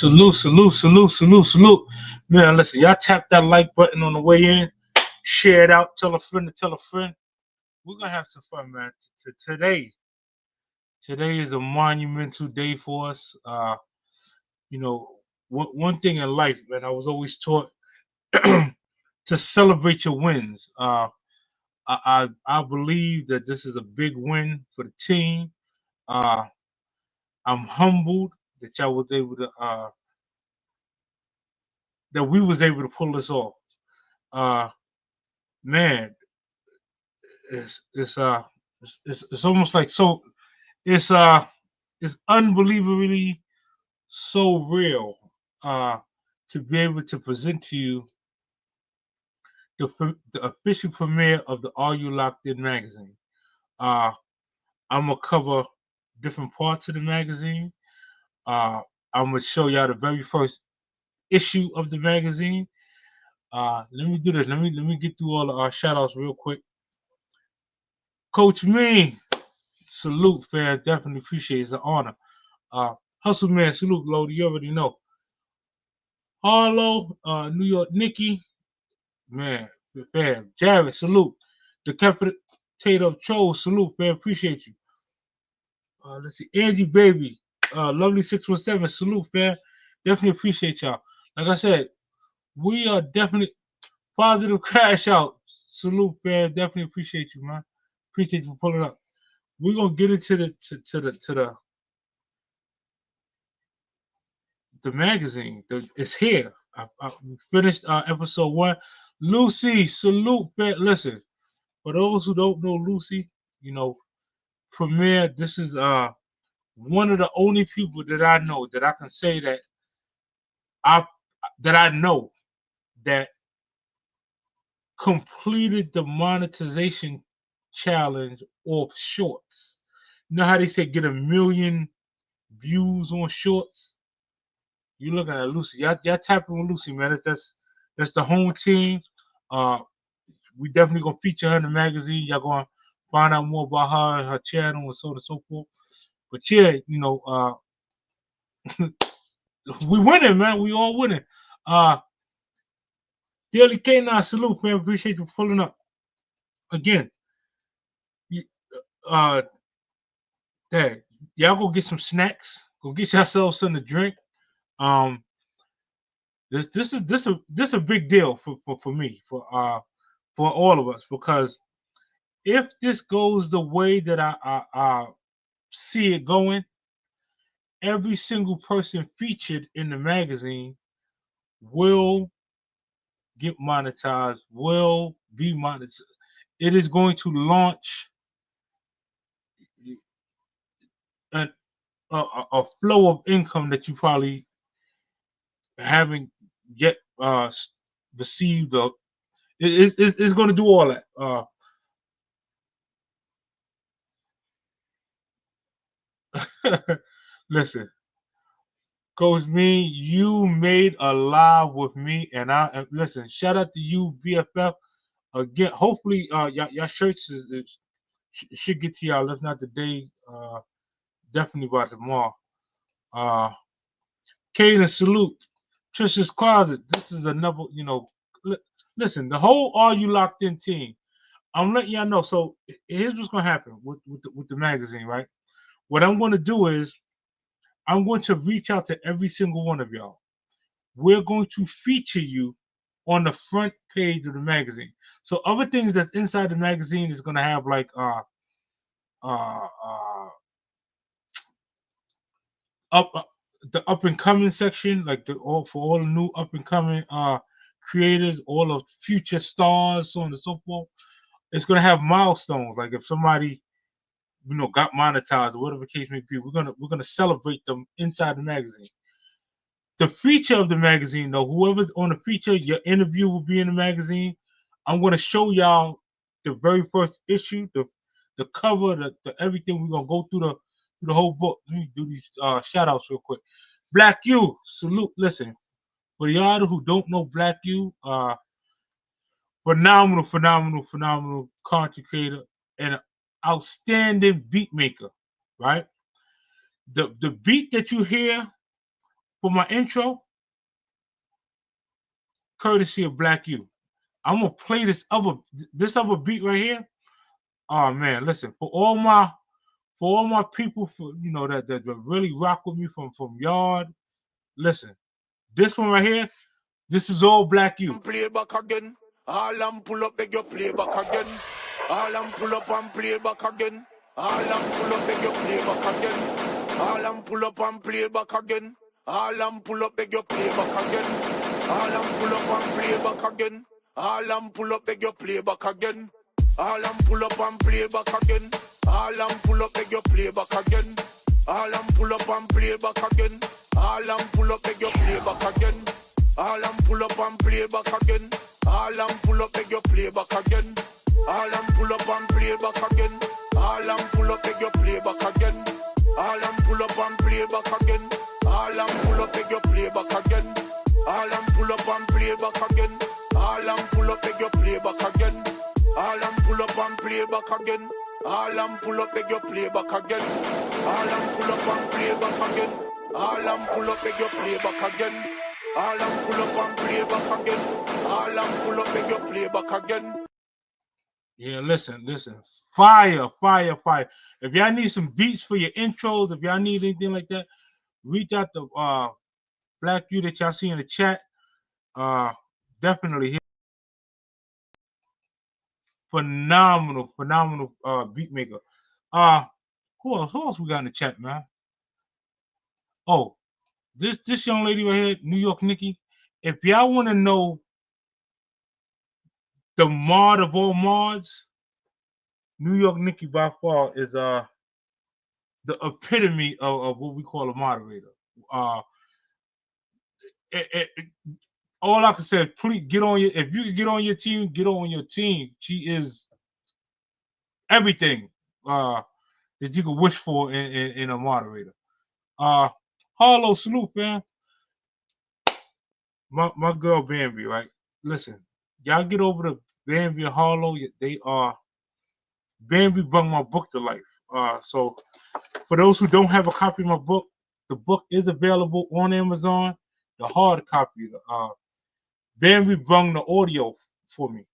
Salute, salute, salute, salute, salute. Man, listen, y'all tap that like button on the way in. Share it out. Tell a friend to tell a friend. We're going to have some fun, man. Today is a monumental day for us. You know, one thing in life, man, I was always taught to celebrate your wins. I believe that this is a big win for the team. Uh, I'm humbled that y'all was able to that we was able to pull this off. Uh, man, it's it's uh it's almost like so it's it's unbelievably so real uh to be able to present to you the official premiere of the Are You Locked In magazine. Uh, I'm gonna cover different parts of the magazine. Uh, I'm gonna show y'all the very first issue of the magazine. Let me do this. Let me get through all of our shout outs real quick. Coach Me, salute, fam. Definitely appreciate it. It's an honor. Hustle Man, salute, Lodi. You already know. Harlow, New York, Nikki, man, fam. Jared, salute. The Decapitator of Trolls, salute, fam. Appreciate you. Let's see. Angie Baby, Lovely 617, salute, fam. Definitely appreciate y'all. Like I said, we are definitely positive crash out. Salute, fam. Definitely appreciate you, man. Appreciate you for pulling up. We're gonna get into the magazine. It's here. I finished episode 1. Lucy, salute, fam. Listen, for those who don't know Lucy, you know, Premier, this is one of the only people that I know that I can say I I know that completed the monetization challenge of shorts. You know how they say get 1 million views on shorts? You looking at Lucy. Y'all tapping with Lucy, man. That's the home team. Uh we definitely gonna feature her in the magazine. Y'all gonna find out more about her and her channel and so on and so forth. But yeah, you know, we winning, man. We all winning. Uh Daily K9, salute, man. Appreciate you pulling up. Again, you, uh Dad, y'all go get some snacks. Go get yourselves something to drink. Um, this a big deal for me for all of us because if this goes the way that I see it going, every single person featured in the magazine will get monetized, will be monetized. It is going to launch a, a flow of income that you probably haven't yet received. It's going to do all that. Listen, Coach Me, you made a live with me, and I listen. Shout out to you, BFF. Again, hopefully, y'all shirts should get to y'all. If not today, definitely by tomorrow. Uh, Kaden, salute. Trisha's Closet. This is another, you know. Listen, the whole Are You Locked In team. I'm letting y'all know. So here's what's gonna happen with the magazine, right? What I'm gonna do is I'm going to reach out to every single one of y'all. We're going to feature you on the front page of the magazine. So other things that's inside the magazine is gonna have like uh, uh up the up and coming section, like for all the new up and coming creators, all the future stars, so on and so forth. It's gonna have milestones, like if somebody got monetized or whatever the case may be, we're gonna celebrate them inside the magazine. The feature of the magazine, though, whoever's on the feature, your interview will be in the magazine. I'm gonna show y'all the very first issue, the cover, the everything. We're gonna go through the whole book. Let me do these shout outs real quick. Black You, salute. Listen, for y'all who don't know Black You, phenomenal content creator and an outstanding beat maker, right? The beat that you hear for my intro, courtesy of Black You. I'm gonna play this other beat right here. Oh man, listen, for all my people that really rock with me from Yard. Listen, this one right here, this is all Black You. Play back again. All pull up, beg your play back again. All pull up and play back again. All pull up, beg your play back again. All pull up and play back again. All pull up, beg your play back again. All pull up and play back again. All pull up, beg your play back again. All pull up and play back again. All pull up, beg your play back again. All pull up and play back again. All pull up, beg your play back again. All pull up and play back again. All pull up, beg your play back again. All pull up and play back again. All pull up, beg your play back again. All pull up and play back again. All pull up, beg your play back again. All pull up and play back again. All pull up, beg your play back again. All pull up and play back again. All pull up, beg your play back again. All pull up and play back again. All pull up, beg your play back again. All pull up and play back again. All pull up, beg your play back again. Yeah, listen. Fire. If y'all need some beats for your intros, if y'all need anything like that, reach out to Black You that y'all see in the chat. Definitely. Phenomenal beat maker. Who else we got in the chat, man? Oh, this young lady right here, New York Nikki. If y'all want to know the mod of all mods, New York Nikki by far is the epitome of what we call a moderator. All I can say is please get on if you can get on your team, get on your team. She is everything that you could wish for in a moderator. Harlow, salute, man. My girl Bambi, right? Listen, y'all get over to Bambi and Harlow. They are Bambi brought my book to life. So for those who don't have a copy of my book, the book is available on Amazon. The hard copy. Bambi brought the audio for me.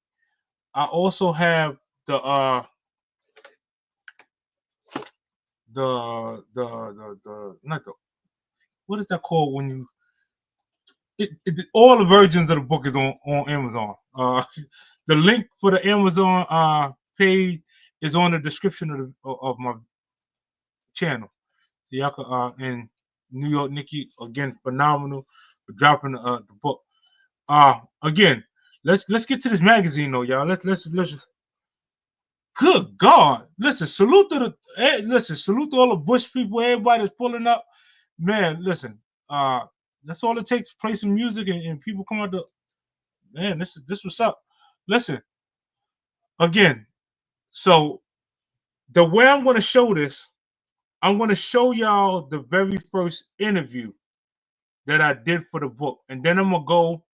I also have the not the what is that called when you all the versions of the book is on Amazon. The link for the Amazon page is on the description of my channel. So y'all can and New York Nikki again, phenomenal for dropping the book. Again, let's get to this magazine though, y'all. Let's just. Good God! Listen, salute to all the Bush people, everybody that's pulling up. Man, listen, that's all it takes. Play some music and people come out to. Man, this what's up. Listen, again. So the way I'm going to show this, I'm going to show y'all the very first interview that I did for the book, and then I'm gonna go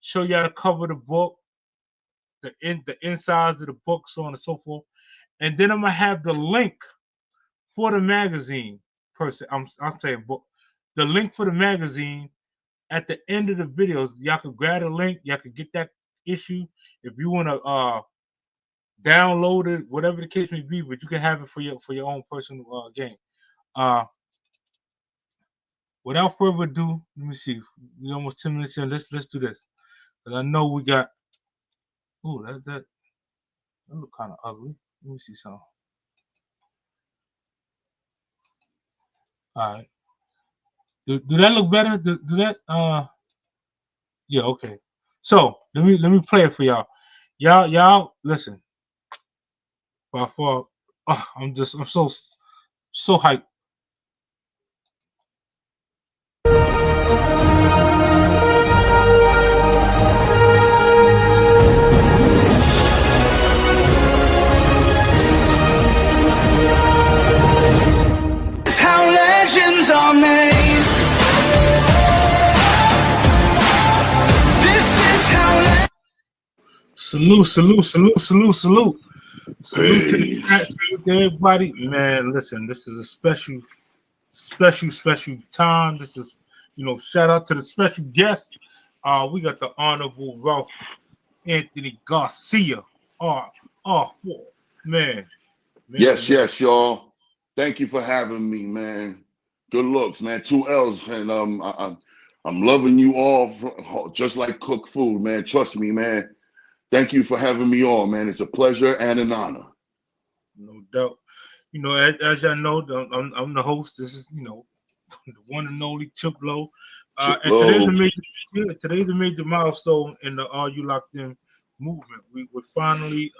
show y'all the cover of the book, the insides of the book, so on and so forth, and then I'm gonna have the link for the magazine. I'm saying book, the link for the magazine at the end of the videos. Y'all can grab the link. Y'all can get that issue if you want to download it, whatever the case may be. But you can have it for your own personal game. Without further ado, let me see. We almost 10 minutes in. Let's do this. But I know we got. Oh, that look kind of ugly. Let me see something. All right. Do that look better? Do that? Yeah. Okay. So let me play it for y'all. Y'all listen. By far, I'm so hyped. It's how legends are made. Salute to the chat, salute to everybody. Man, listen, this is a special time. This is Shout out to the special guest. We got the Honorable Ralph Anthony Garcia, R4. Man, Yes, man. yes, y'all. Thank you for having me, man. Good looks, man. Two L's, and I'm loving you all just like cook food, man. Trust me, man. Thank you for having me on, man. It's a pleasure and an honor. No doubt. As y'all know, I'm the host. This is, the one and only Chip Low. And Chiplo. today's a major milestone in the Are You Locked In movement. We're finally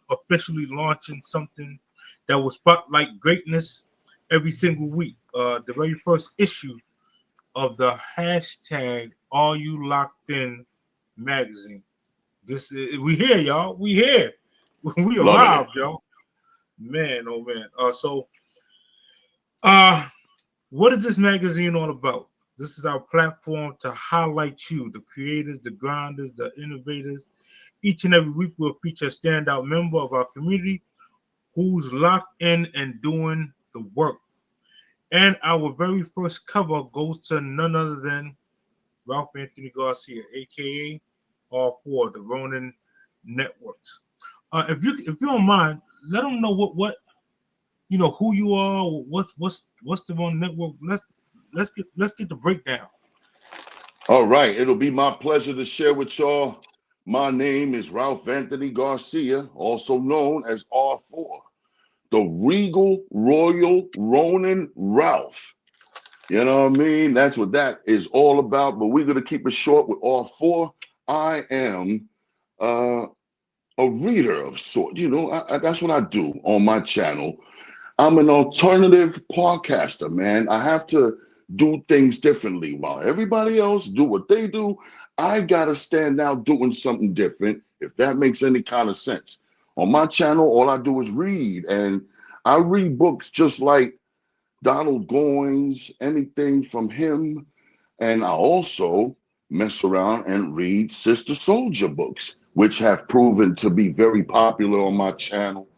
officially launching something that will spotlight greatness every single week. The very first issue of the hashtag Are You Locked In magazine. We here, y'all. We here. We Loving it. arrived, y'all. Man, oh man. Uh, what is this magazine all about? This is our platform to highlight you, the creators, the grinders, the innovators. Each and every week we'll feature a standout member of our community who's locked in and doing the work. And our very first cover goes to none other than Ralph Anthony Garcia, aka R4, the Ronin NetwoR4ks. If you don't mind, let them know what who you are, what's the Ronin network. Let's get the breakdown. All right. It'll be my pleasure to share with y'all. My name is Ralph Anthony Garcia, also known as R4, the Regal Royal Ronin Ralph. You know what I mean? That's what that is all about. But we're going to keep it short with R4. I am uh, a reader of sorts. That's what I do on my channel. I'm an alternative podcaster, man. I have to do things differently. While everybody else do what they do, I gotta stand out doing something different, if that makes any kind of sense. On my channel, all I do is read, and I read books just like Donald Goines, anything from him, and I also mess around and read Sister Soldier books, which have proven to be very popular on my channel.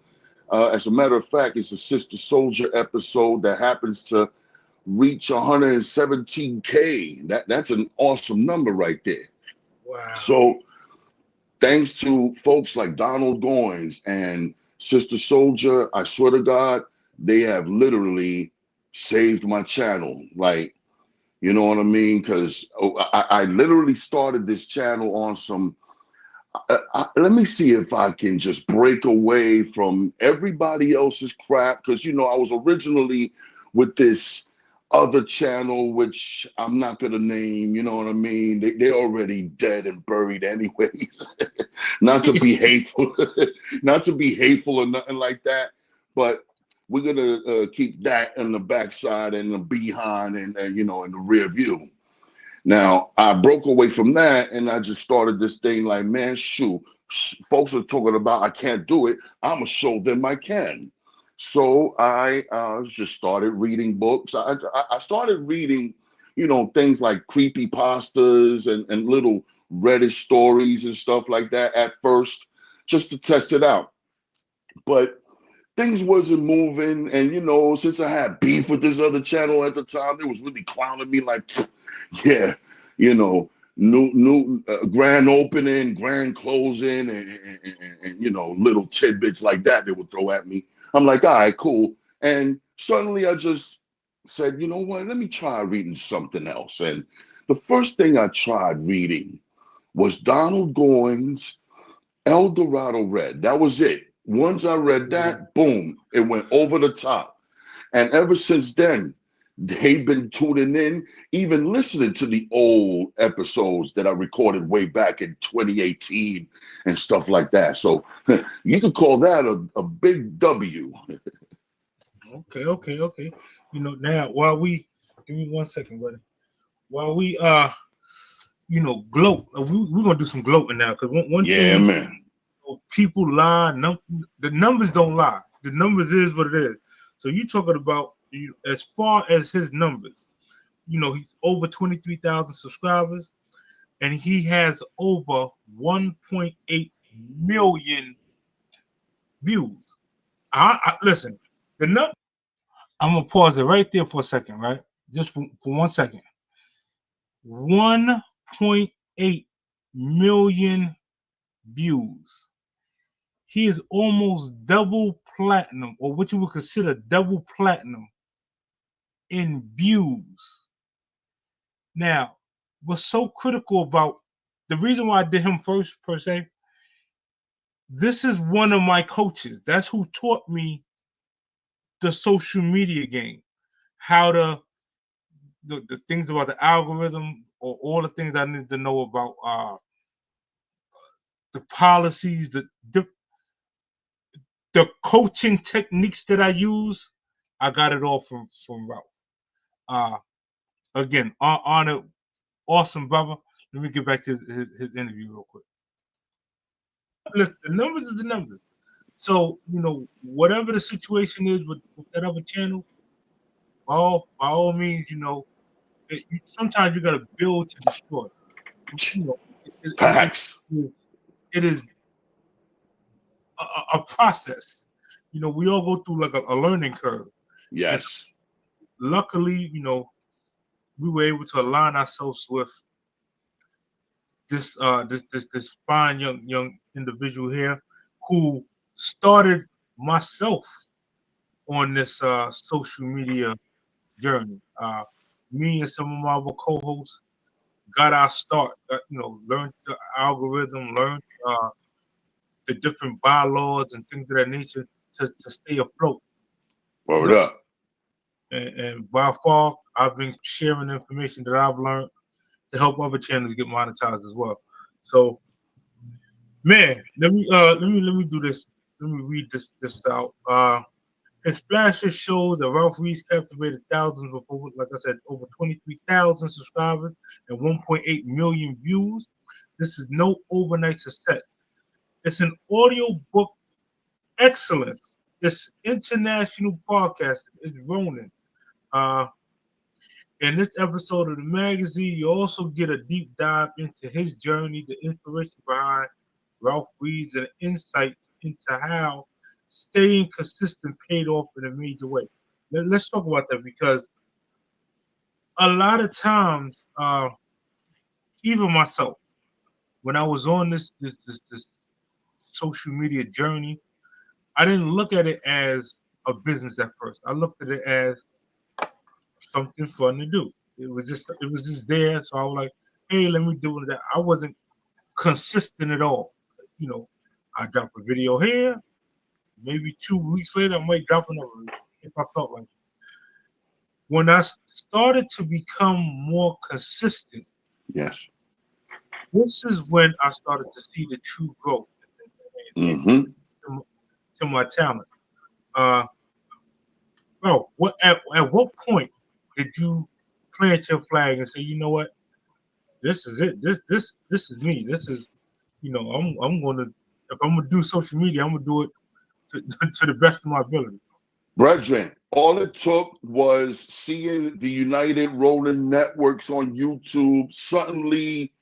As a matter of fact, it's a Sister Soldier episode that happens to reach 117K. That's an awesome number right there. Wow. So thanks to folks like Donald Goines and Sister Soldier, I swear to God, they have literally saved my channel. Like, you know what I mean? Because I literally started this channel on some let me see if I can just break away from everybody else's crap. Because, I was originally with this other channel, which I'm not going to name, you know what I mean? They're already dead and buried anyways. Not to be hateful, not to be hateful or nothing like that. But we're going to keep that in the backside and the behind and in the rear view. Now, I broke away from that and I just started this thing like, man, shoot, folks are talking about I can't do it. I'm going to show them I can. So I just started reading books. I started reading, things like creepy pastas and little Reddit stories and stuff like that at first, just to test it out. But things wasn't moving. And, since I had beef with this other channel at the time, it was really clowning me like, yeah, new grand opening, grand closing, and little tidbits like that they would throw at me. I'm like, all right, cool. And suddenly I just said, you know what, let me try reading something else. And the first thing I tried reading was Donald Goines' El Dorado Red. That was it. Once I read that, boom, it went over the top. And ever since then, they've been tuning in, even listening to the old episodes that I recorded way back in 2018 and stuff like that. So you could call that a big W. Okay. Now while we give me 1 second, buddy. While we gloat, we're gonna do some gloating now because one Yeah, thing man. people lie. The numbers don't lie. The numbers is what it is. So you talking about as far as his numbers, he's over 23,000 subscribers, and he has over 1.8 million views. I listen. I'm gonna pause it right there for a second, right? Just for 1 second. 1.8 million views. He is almost double platinum, or what you would consider double platinum in views. Now, what's so critical about the reason why I did him first, per se, this is one of my coaches. That's who taught me the social media game, how to the things about the algorithm, or all the things I need to know about the policies, the coaching techniques that I use. I got it all from Ralph. Uh, Again, honor, awesome brother. Let me get back to his interview real quick. Listen, the numbers is the numbers. So, whatever the situation is with that other channel, by all means, sometimes you got to build to destroy. You know, Facts. it is a process. We all go through like a learning curve. And Yes. luckily, we were able to align ourselves with this fine young individual here who started myself on this social media journey. Me and some of my other co-hosts got our start. Learned the algorithm, learned the different bylaws and things of that nature to stay afloat. Word up. And by far, I've been sharing information that I've learned to help other channels get monetized as well. So, man, let me do this. Let me read this out. His flashes shows that Ralph Reese captivated thousands of over, like I said, over 23,000 subscribers and 1.8 million views. This is no overnight success. It's an audio book excellence. It's international podcast. It's Ronin. In this episode of the magazine, you also get a deep dive into his journey, the inspiration behind Ralph Reese, and insights into how staying consistent paid off in a major way. Let's talk about that, because a lot of times, even myself, when I was on this social media journey, I didn't look at it as a business at first. I looked at it as something fun to do. It was just there. So I was like, hey, let me do that. I wasn't consistent at all. I drop a video here, maybe 2 weeks later, I might drop another if I felt like it. When I started to become more consistent, Yes. this is when I started to see the true growth Mm-hmm. to my talent. Uh, Bro, at what point did you plant your flag and say, you know what, this is it. This is me. This is, I'm gonna, if I'm gonna do social media, I'm gonna do it to the best of my ability. Brethren, all it took was seeing the United Ronin networks on YouTube suddenly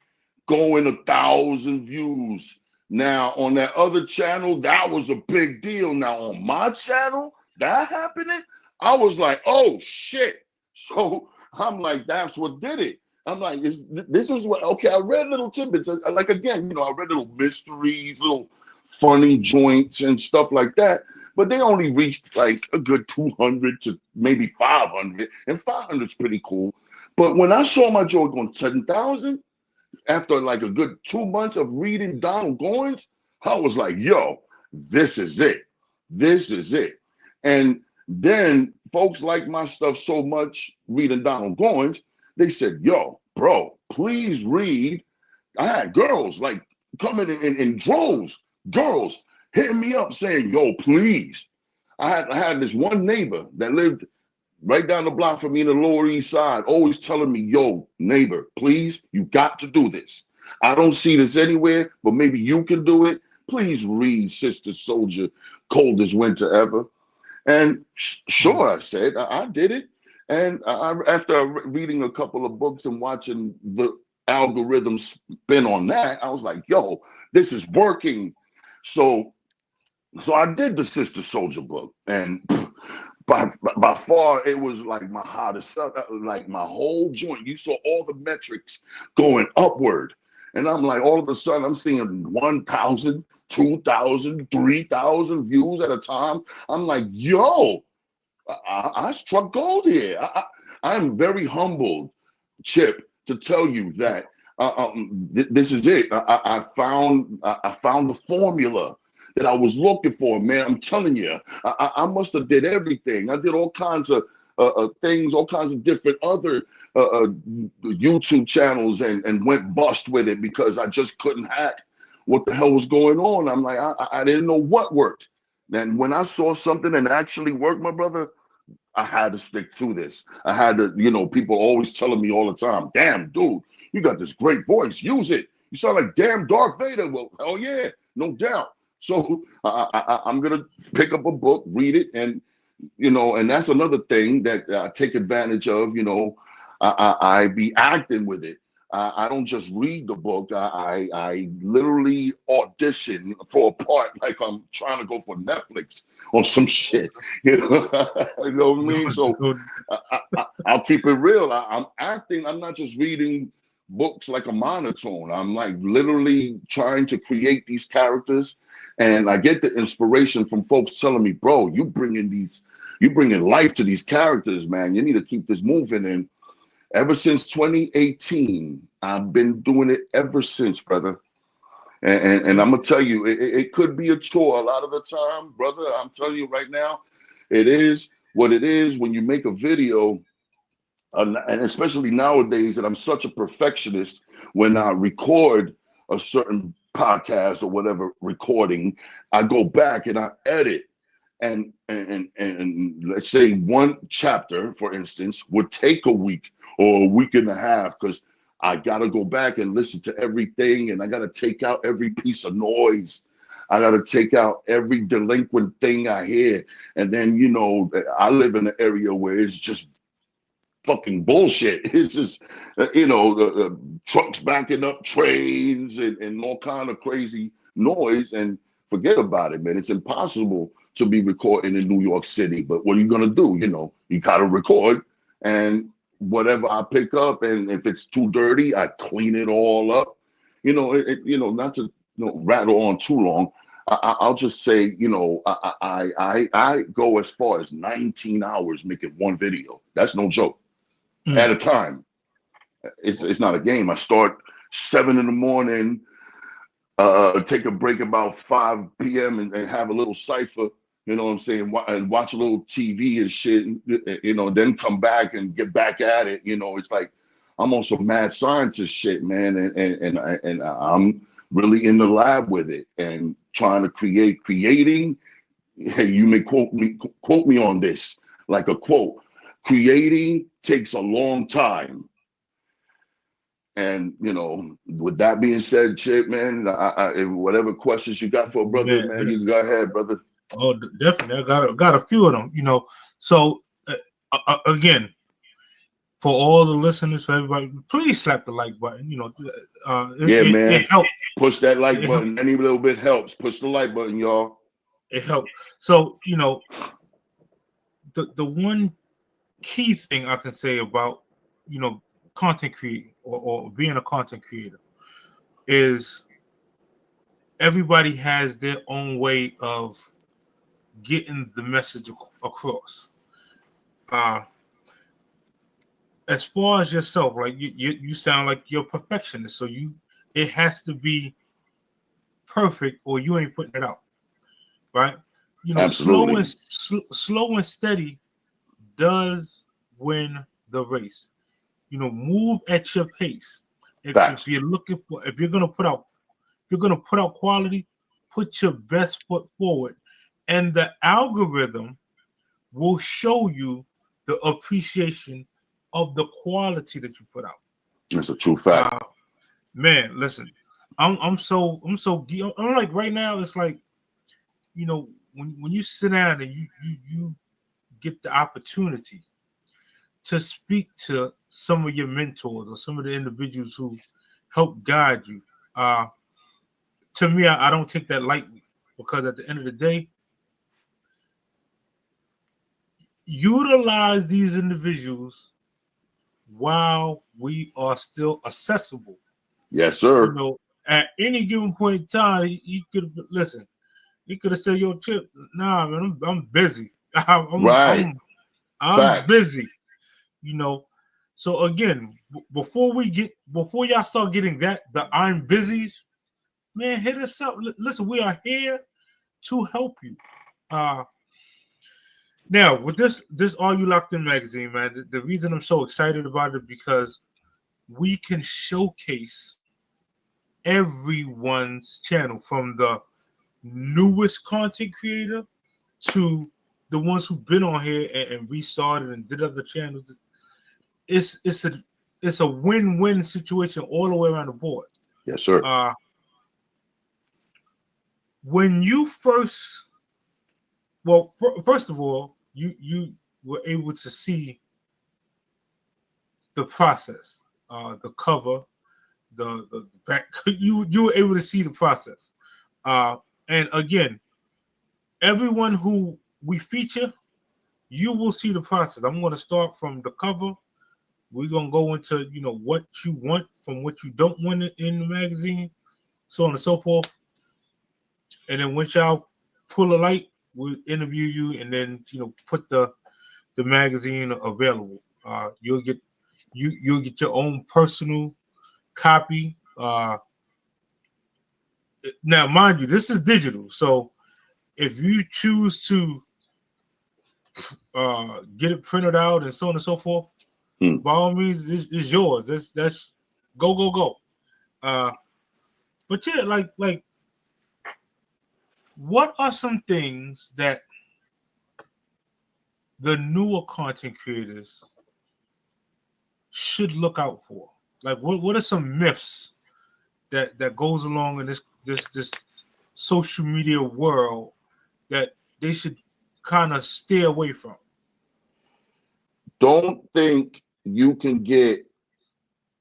going 1,000 views. Now, on that other channel, that was a big deal. Now, on my channel, that happening, I was like, oh shit. So I'm like, that's what did it. I'm like, this is what, okay, I read little tidbits. Like, again, I read little mysteries, little funny joints and stuff like that. But they only reached like a good 200 to maybe 500. And 500 is pretty cool. But when I saw my joint going 10,000, after like a good 2 months of reading Donald Goins, I was like, yo, this is it. This is it. And then folks like my stuff so much reading Donald Goins, they said, yo, bro, please read. I had girls like coming in droves, girls hitting me up saying, yo, please. I had this one neighbor that lived right down the block from me in the Lower East Side, always telling me, yo, neighbor, please, you got to do this. I don't see this anywhere, but maybe you can do it. Please read Sister Soldier, Coldest Winter Ever. And sure, I said, I did it. And after reading a couple of books and watching the algorithm spin on that, I was like, yo, this is working. So I did the Sister Soldier book. And by far, it was like my hottest, like my whole joint. You saw all the metrics going upward. And I'm like, all of a sudden, I'm seeing 1,000, 2,000, 3,000 views at a time. I'm like, yo, I struck gold here. I'm very humbled, Chip, to tell you that this is it. I found the formula that I was looking for, man. I'm telling you, I must have did everything. I did all kinds of things, all kinds of different other YouTube channels, and went bust with it because I just couldn't hack what the hell was going on. I'm like, I didn't know what worked. And when I saw something that actually worked, my brother, I had to stick to this. I had to, people always telling me all the time, damn, dude, you got this great voice. Use it. You sound like damn Darth Vader. Well, hell yeah, no doubt. So I'm going to pick up a book, read it, and, and that's another thing that I take advantage of, I be acting with it. I don't just read the book. I literally audition for a part like I'm trying to go for Netflix or some shit. You know what I mean? So I'll keep it real. I'm acting. I'm not just reading books like a monotone. I'm like literally trying to create these characters, and I get the inspiration from folks telling me, "Bro, you bringing life to these characters, man. You need to keep this moving." And ever since 2018, I've been doing it ever since, brother. And I'm gonna tell you, it could be a chore a lot of the time, brother. I'm telling you right now, it is what it is when you make a video, and especially nowadays that I'm such a perfectionist. When I record a certain podcast or whatever recording, I go back and I edit. And let's say one chapter, for instance, would take a week or a week and a half because I got to go back and listen to everything, and I got to take out every piece of noise. I got to take out every delinquent thing I hear. And then, I live in an area where it's just fucking bullshit. It's just, trucks backing up trains and all kind of crazy noise. And forget about it, man. It's impossible to be recording in New York City. But what are you going to do? You got to record. And whatever I pick up, and if it's too dirty, I clean it all up. Not to rattle on too long. I'll just say, I go as far as 19 hours making one video. That's no joke. At a time. It's not a game. I start 7 in the morning, take a break about 5 p.m. and have a little cipher, you know what I'm saying, and watch a little TV and shit, then come back and get back at it. It's like I'm on some mad scientist shit, man, and I'm really in the lab with it and trying to creating. Hey, you may quote me on this, like a quote. Creating takes a long time. And, with that being said, Chip, man, whatever questions you got for a brother, man, you go ahead, brother. Oh, definitely. I got a few of them, So, again, for all the listeners, for everybody, please slap the like button. Man. It helps. Push that like button. Any little bit helps. Push the like button, y'all. It helps. So, the one key thing I can say about, content creating or being a content creator is everybody has their own way of getting the message across. As far as yourself, like you sound like you're a perfectionist, so it has to be perfect or you ain't putting it out, right? Absolutely. Slow and steady does win the race. Move at your pace. If you're gonna put out quality, put your best foot forward, and the algorithm will show you the appreciation of the quality that you put out. That's a true fact. Man, listen, I'm like right now. It's like, when you sit down and you get the opportunity to speak to some of your mentors or some of the individuals who help guide you. To me, I don't take that lightly, because at the end of the day, utilize these individuals while we are still accessible. Yes, You sir. know, at any given point in time, you could listen. You could have said, "Yo, Chip, nah, man, I'm busy. I'm Right. I'm I'm Facts. busy." You know. So again, before y'all start getting the I'm busies, man, hit us up. Listen, we are here to help you. Uh Now with this Are You Locked In magazine, man, the reason I'm so excited about it because we can showcase everyone's channel from the newest content creator to the ones who've been on here and restarted and did other channels. It's a win-win situation all the way around the board. Yes, sir. Uh when you first well first of all, you were able to see the process, the cover, the back. You were able to see the process. Uh, and again, everyone who we feature, you will see the process. I'm going to start from the cover. We're going to go into what you want from what you don't want in the magazine, so on and so forth. And then once y'all pull a light, we'll interview you, and then put the magazine available. You'll get your own personal copy. Now, mind you, this is digital, so if you choose to get it printed out and so on and so forth, Hmm. by all means, it's yours. That's go go go. Uh, but yeah, like, what are some things that the newer content creators should look out for? Like, what are some myths that goes along in this social media world that they should kind of stay away from? Don't think you can get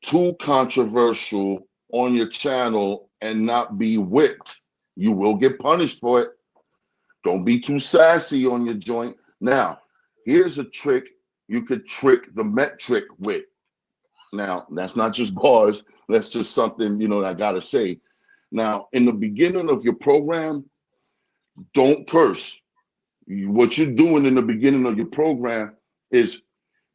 too controversial on your channel and not be whipped. You will get punished for it. Don't be too sassy on your joint. Now, here's a trick you could trick the metric with. Now, that's not just bars. That's just something, I got to say. Now, in the beginning of your program, don't curse. What you're doing in the beginning of your program is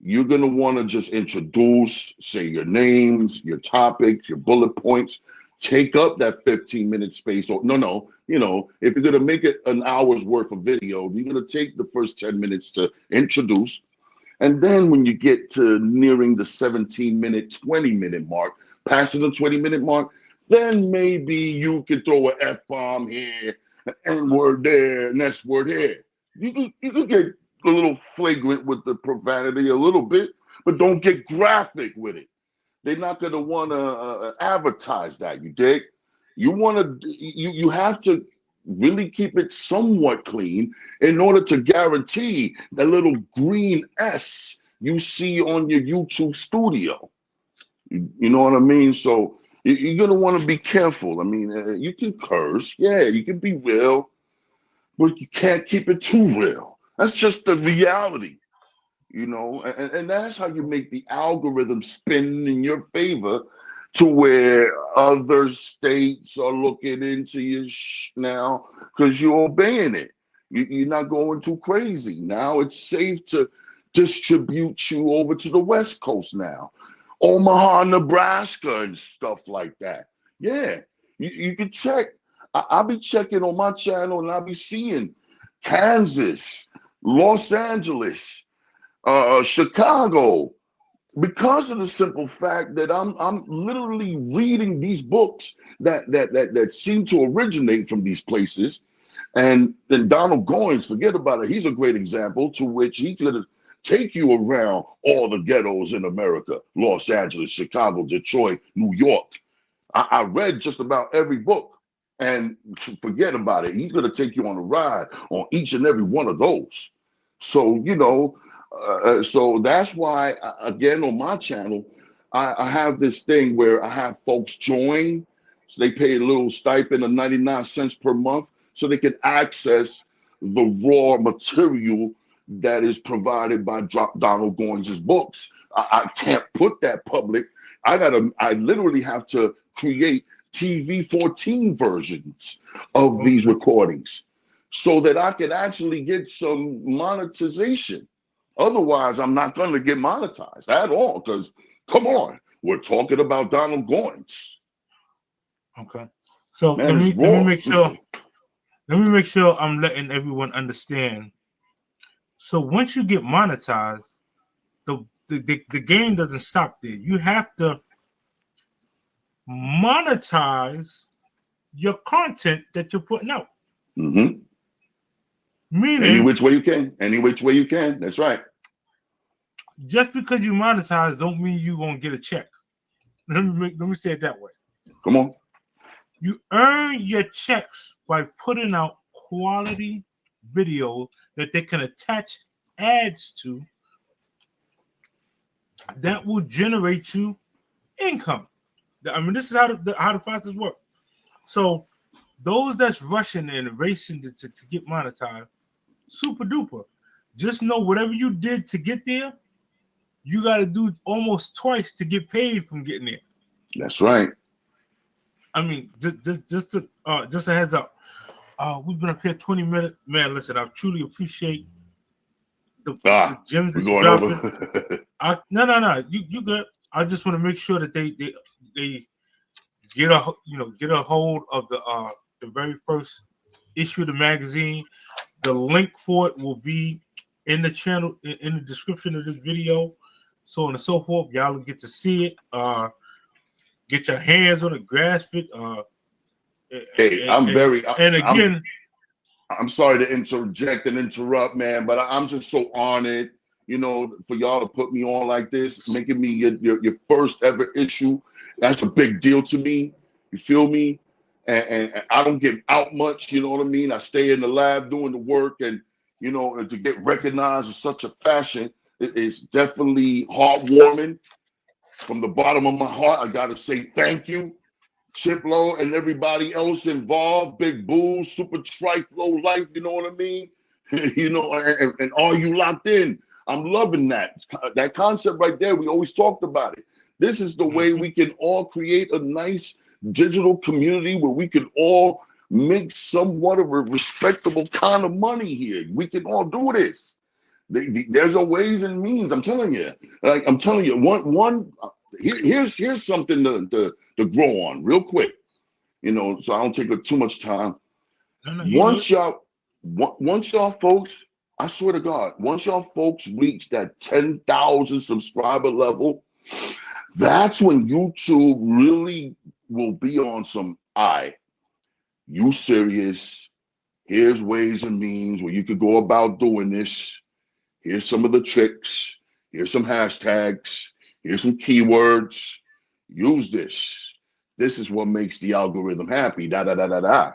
you're going to want to just introduce, say your names, your topics, your bullet points, take up that 15-minute space. Or no, if you're going to make it an hour's worth of video, you're going to take the first 10 minutes to introduce. And then when you get to nearing the 17-minute, 20-minute mark, passing the 20-minute mark, then maybe you could throw an F-bomb here, an N-word there, an S-word here. You can get a little flagrant with the profanity a little bit, but don't get graphic with it. They're not going to want to advertise that. You dig? You have to really keep it somewhat clean in order to guarantee that little green S you see on your YouTube studio. You know what I mean? So you're going to want to be careful. I mean, you can curse. Yeah, you can be real, but you can't keep it too real. That's just the reality, and that's how you make the algorithm spin in your favor to where other states are looking into you now because you're obeying it. You're not going too crazy. Now it's safe to distribute you over to the West Coast now, Omaha, Nebraska, and stuff like that. Yeah, you can check. I'll be checking on my channel and I'll be seeing Kansas, Los Angeles, Chicago, because of the simple fact that I'm literally reading these books that seem to originate from these places. And then Donald Goines, forget about it. He's a great example to which he could take you around all the ghettos in America: Los Angeles, Chicago, Detroit, New York. I read just about every book. And forget about it. He's going to take you on a ride on each and every one of those. So, so that's why, again, on my channel, I have this thing where I have folks join. So they pay a little stipend of 99 cents per month so they can access the raw material that is provided by Donald Goines' books. I can't put that public. I literally have to create TV 14 versions of these recordings so that I could actually get some monetization. Otherwise, I'm not going to get monetized at all, because come on, we're talking about Donald Goines. Okay. So Man, let me make sure. Let me make sure I'm letting everyone understand. So once you get monetized, the game doesn't stop there. You have to monetize your content that you're putting out. Mm-hmm. Meaning, any which way you can. Any which way you can. That's right. Just because you monetize don't mean you're gonna get a check. Let me say it that way. Come on. You earn your checks by putting out quality videos that they can attach ads to that will generate you income. I mean, this is how the process works. So those that's rushing and racing to get monetized, super duper. Just know whatever you did to get there, you got to do almost twice to get paid from getting there. That's right. I mean, just a heads up. We've been up here 20 minutes. Man, listen, I truly appreciate the gems we're that going dropping. over. No. You good. I just want to make sure that they get a hold of the very first issue of the magazine. The link for it will be in the channel in the description of this video, so on and so forth. Y'all will get to see it. Get your hands on it, grasp it. Hey, Again, I'm sorry to interject and interrupt, man, but I'm just so honored, for y'all to put me on like this, making me your first ever issue. That's a big deal to me. You feel me? And I don't get out much, you know what I mean? I stay in the lab doing the work, and and to get recognized in such a fashion, it's definitely heartwarming. From the bottom of my heart, I gotta say thank you. Chiplo and everybody else involved, Big Boo, Super Trife, Low Life, you know what I mean? And are you locked in? I'm loving that concept right there. We always talked about it. This is the way we can all create a nice digital community where we can all make somewhat of a respectable kind of money here. We can all do this. There's a ways and means. I'm telling you. Like I'm telling you, here's something to grow on real quick. So I don't take up too much time. Once y'all folks, I swear to God, once y'all folks reach that 10,000 subscriber level, that's when YouTube really will be on some, you serious? Here's ways and means where you could go about doing this. Here's some of the tricks. Here's some hashtags. Here's some keywords. Use this. This is what makes the algorithm happy. Da da da da da.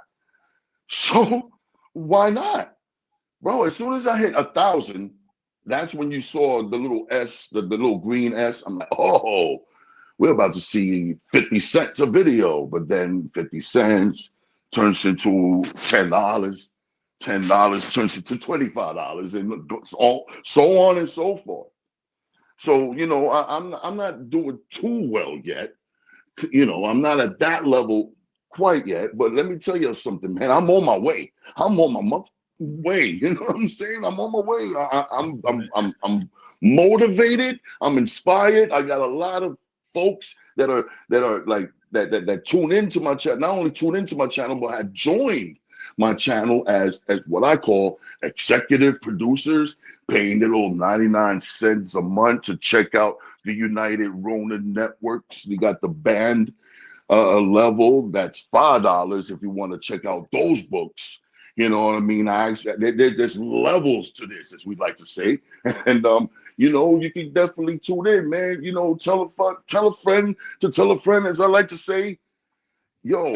So why not, bro? As soon as I hit 1,000, that's when you saw the little S, the little green S. I'm like, oh, we're about to see 50 cents a video. But then 50 cents turns into $10. $10 turns into $25, and so on and so forth. So I'm not doing too well yet. I'm not at that level quite yet. But let me tell you something, man. I'm on my way. I'm on my way. You know what I'm saying? I'm on my way. I'm motivated. I'm inspired. I got a lot of folks that are like that tune into my channel. Not only tune into my channel, but have joined my channel as what I call executive producers, paying their little 99 cents a month to check out the United Ronin NetwoR4ks. We got the band level, that's $5 if you want to check out those books. You know what I mean? There's levels to this, as we like to say. And you can definitely tune in, man. Tell a friend to tell a friend, as I like to say. Yo,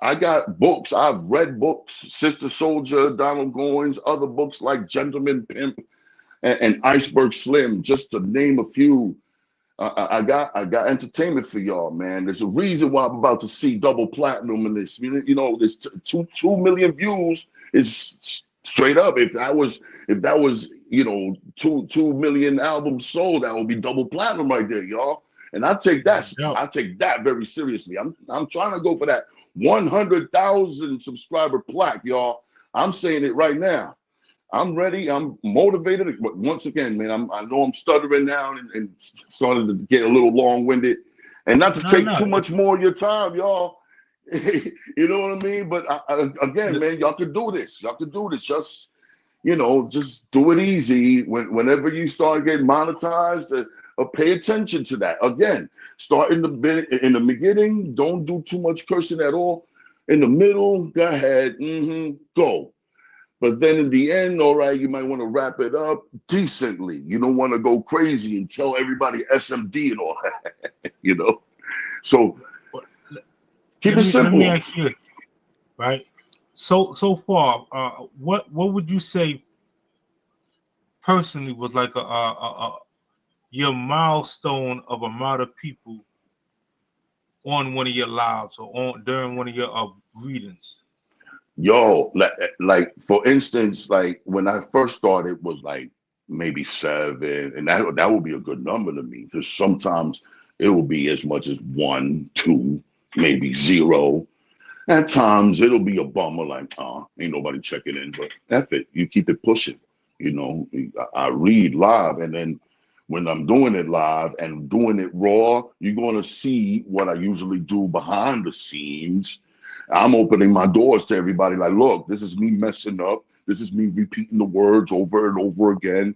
I got books. I've read books, Sister Soldier, Donald Goines, other books like Gentleman Pimp and Iceberg Slim, just to name a few. I got entertainment for y'all, man. There's a reason why I'm about to see double platinum in this. There's 2 million views is straight up. If if that was, you know, 2 million albums sold, that would be double platinum right there, y'all. And I take that, No. very seriously. I'm trying to go for that 100,000 subscriber plaque, y'all. I'm saying it right now. I'm ready. I'm motivated. But once again, man, I know I'm stuttering now and starting to get a little long-winded. And not to take too much more of your time, y'all. You know what I mean? But again, man, y'all can do this. Y'all can do this. Just, you know, just do it easy. Whenever you start getting monetized, pay attention to that. Again, start in the beginning. Don't do too much cursing at all. In the middle, go ahead. Go. But then in the end, all right, you might want to wrap it up decently. You don't want to go crazy and tell everybody SMD and all that, you know? So keep it simple. Let me ask you, right? So far, what would you say personally was like your milestone of amount of people on one of your lives or during one of your readings? Yo, like for instance, like when I first started was like maybe 7, and that would be a good number to me because sometimes it will be as much as 1, 2, maybe 0. At times it'll be a bummer, like, oh, ain't nobody checking in, but F it, you keep it pushing. You know, I read live, and then when I'm doing it live and doing it raw, you're gonna see what I usually do behind the scenes. I'm opening my doors to everybody, like, look, this is me messing up. This is me repeating the words over and over again,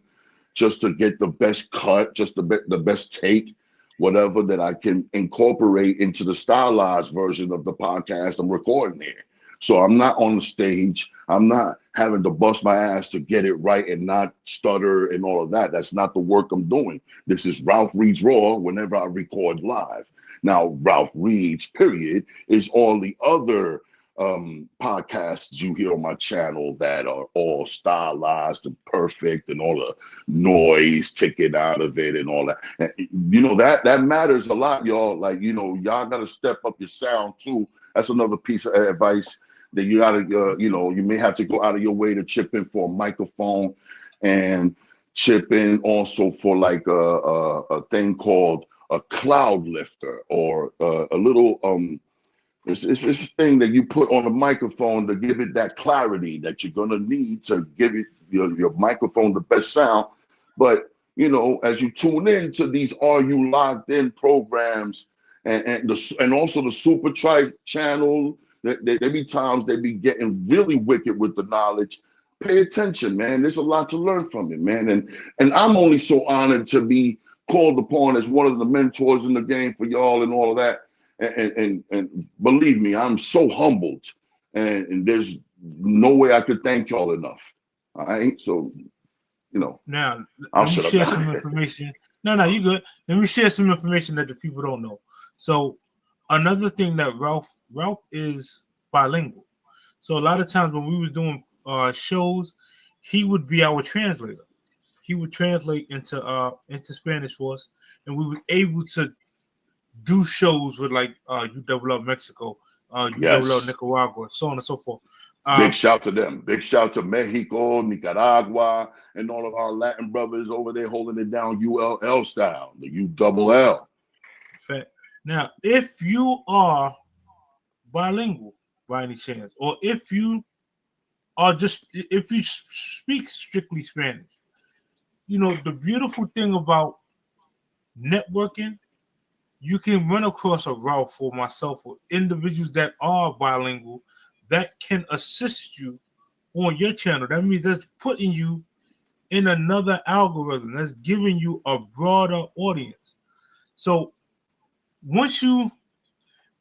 just to get the best cut, just the best take, whatever that I can incorporate into the stylized version of the podcast I'm recording here. So I'm not on the stage. I'm not having to bust my ass to get it right and not stutter and all of that. That's not the work I'm doing. This is Ralph Reads Raw whenever I record live. Now, Ralph Reads, period, is all the other podcasts you hear on my channel that are all stylized and perfect and all the noise taken out of it and all that. And, you know, that matters a lot, y'all. Like, you know, y'all got to step up your sound too. That's another piece of advice that you got to, you know, you may have to go out of your way to chip in for a microphone and chip in also for like a thing called a cloud lifter or a little it's this thing that you put on the microphone to give it that clarity that you're gonna need to give it your microphone the best sound. But you know, as you tune in to these Are You Locked In programs and also the Super Tribe channel, there be times they be getting really wicked with the knowledge. Pay attention, man. There's a lot to learn from it, man. And I'm only so honored to be called upon as one of the mentors in the game for y'all and all of that. And believe me, I'm so humbled, and there's no way I could thank y'all enough. All right, so you know. Now I'll let me shut up share now. some information. No, you good. Let me share some information that the people don't know. So another thing that Ralph is bilingual. So a lot of times when we was doing shows, he would be our translator. He would translate into Spanish for us, and we were able to do shows with like UWL Mexico, UWL Yes. Nicaragua, so on and so forth. Big shout to them. Big shout to Mexico, Nicaragua, and all of our Latin brothers over there holding it down ULL style, the ULL. Fact. Now, if you are bilingual by any chance, or if you speak strictly Spanish, you know, the beautiful thing about networking, you can run across a route for myself or individuals that are bilingual that can assist you on your channel. That means that's putting you in another algorithm, that's giving you a broader audience. So once you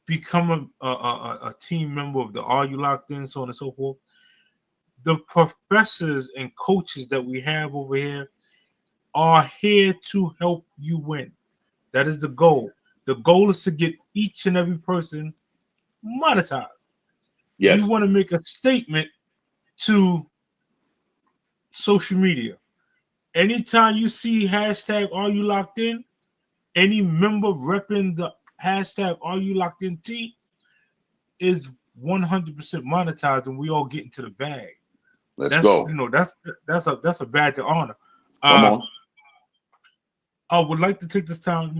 become a team member of the Are You Locked In, so on and so forth, the professors and coaches that we have over here are here to help you win. That is the goal. The goal is to get each and every person monetized. Yes. We want to make a statement to social media. Anytime you see hashtag Are You Locked In, any member repping the hashtag Are You Locked In T is 100% monetized, and we all get into the bag. Let's That's go. that's a badge of honor. Come Uh, on. I would like to take this time,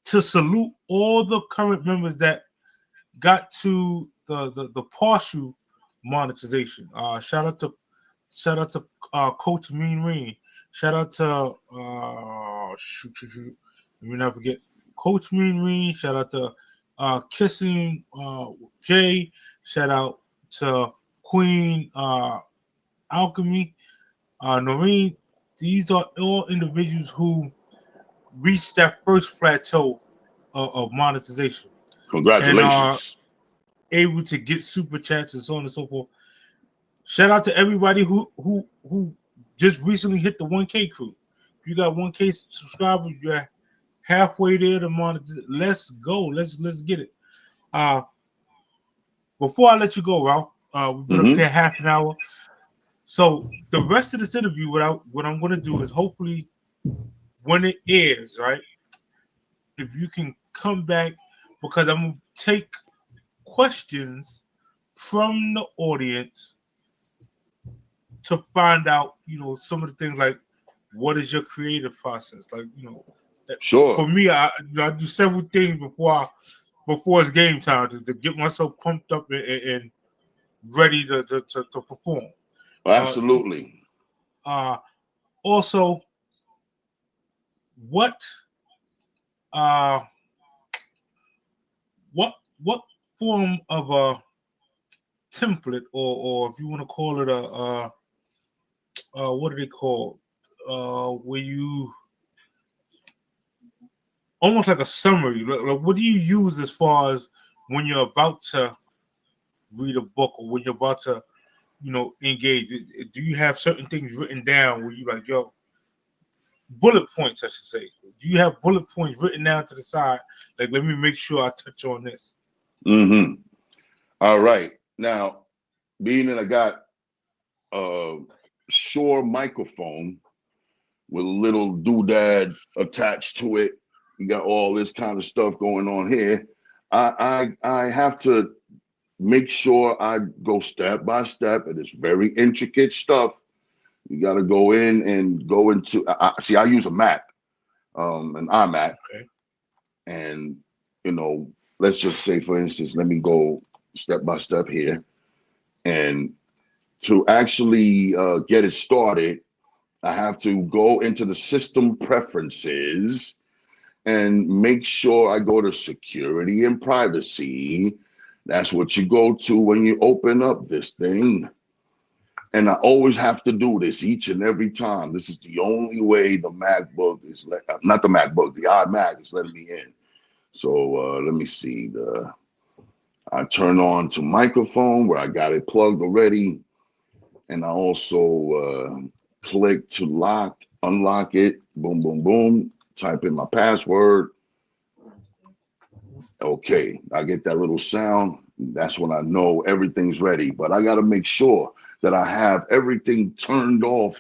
to salute all the current members that got to the partial monetization. Shout out to Coach Mean Rain. Shout out to shoot. Let me not forget Coach Mean Rain. Shout out to Kissing Jay. Shout out to Queen Alchemy. Noreen. These are all individuals who reached that first plateau of monetization and are Congratulations. able to get super chats and so on and so forth. Shout out to everybody who just recently hit the 1K crew. If you got 1K subscribers, you're halfway there to monetize. Let's go. Let's get it. Uh Before I let you go, Ralph, we've been up Mm-hmm. here half an hour. So the rest of this interview, what I'm gonna do is hopefully when it airs, right? If you can come back because I'm gonna take questions from the audience to find out, some of the things like what is your creative process? Like, Sure. for me, I do several things before it's game time to get myself pumped up and ready to perform. Uh, Absolutely. uh, Also, what uh, what what form of a template or if you want to call it what do they call where you almost like a summary. Like, what do you use as far as when you're about to read a book or when you're about to, engage? Do you have certain things written down where you like, yo, bullet points, I should say? Do you have bullet points written down to the side? Like, let me make sure I touch on this. Mm-hmm. All right. Now, being that I got a Shure microphone with a little doodad attached to it, you got all this kind of stuff going on here. I have to make sure I go step by step, and it's very intricate stuff. You got to go in and go into. See, I use a Mac, an iMac, Okay. and let's just say, for instance, let me go step by step here, and to actually get it started, I have to go into the system preferences and make sure I go to security and privacy. That's what you go to when you open up this thing. And I always have to do this each and every time. This is the only way the MacBook is not the MacBook, the iMac is letting me in. So let me see. I turn on to microphone where I got it plugged already. And I also click to unlock it. Boom, boom, boom. Type in my password. Okay, I get that little sound. That's when I know everything's ready. But I got to make sure that I have everything turned off.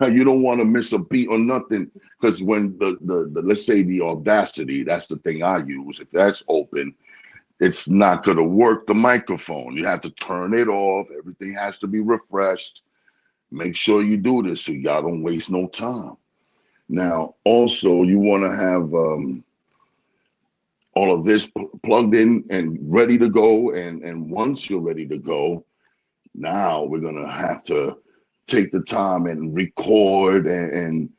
You don't want to miss a beat or nothing, because when the let's say the Audacity, that's the thing I use. If that's open, it's not going to work the microphone. You have to turn it off. Everything has to be refreshed. Make sure you do this so y'all don't waste no time. Now, also, you want to have all of this plugged in and ready to go. And once you're ready to go, now we're going to have to take the time and record and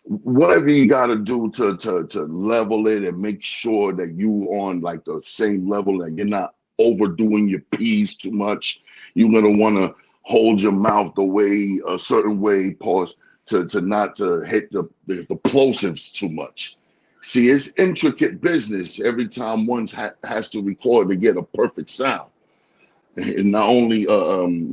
whatever you got to do to level it and make sure that you on like the same level and you're not overdoing your P's too much. You're going to want to hold your mouth the way a certain way, pause, to not to hit the plosives too much. See, it's intricate business every time one has to record to get a perfect sound. And not only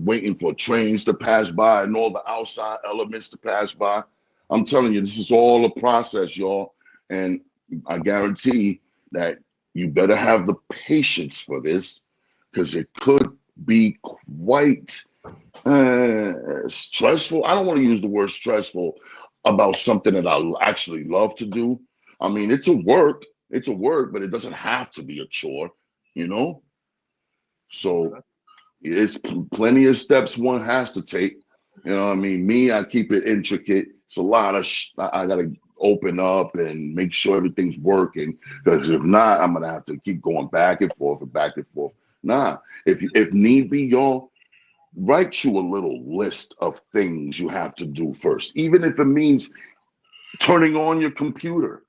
waiting for trains to pass by and all the outside elements to pass by. I'm telling you, this is all a process, y'all. And I guarantee that you better have the patience for this, because it could be quite stressful. I don't want to use the word stressful about something that I actually love to do. I mean, it's a work, but it doesn't have to be a chore, you know? So It's plenty of steps one has to take. You know what I mean? Me, I keep it intricate. It's a lot of I gotta open up and make sure everything's working. Because if not, I'm gonna have to keep going back and forth and back and forth. Nah, if need be, y'all write you a little list of things you have to do first, even if it means turning on your computer.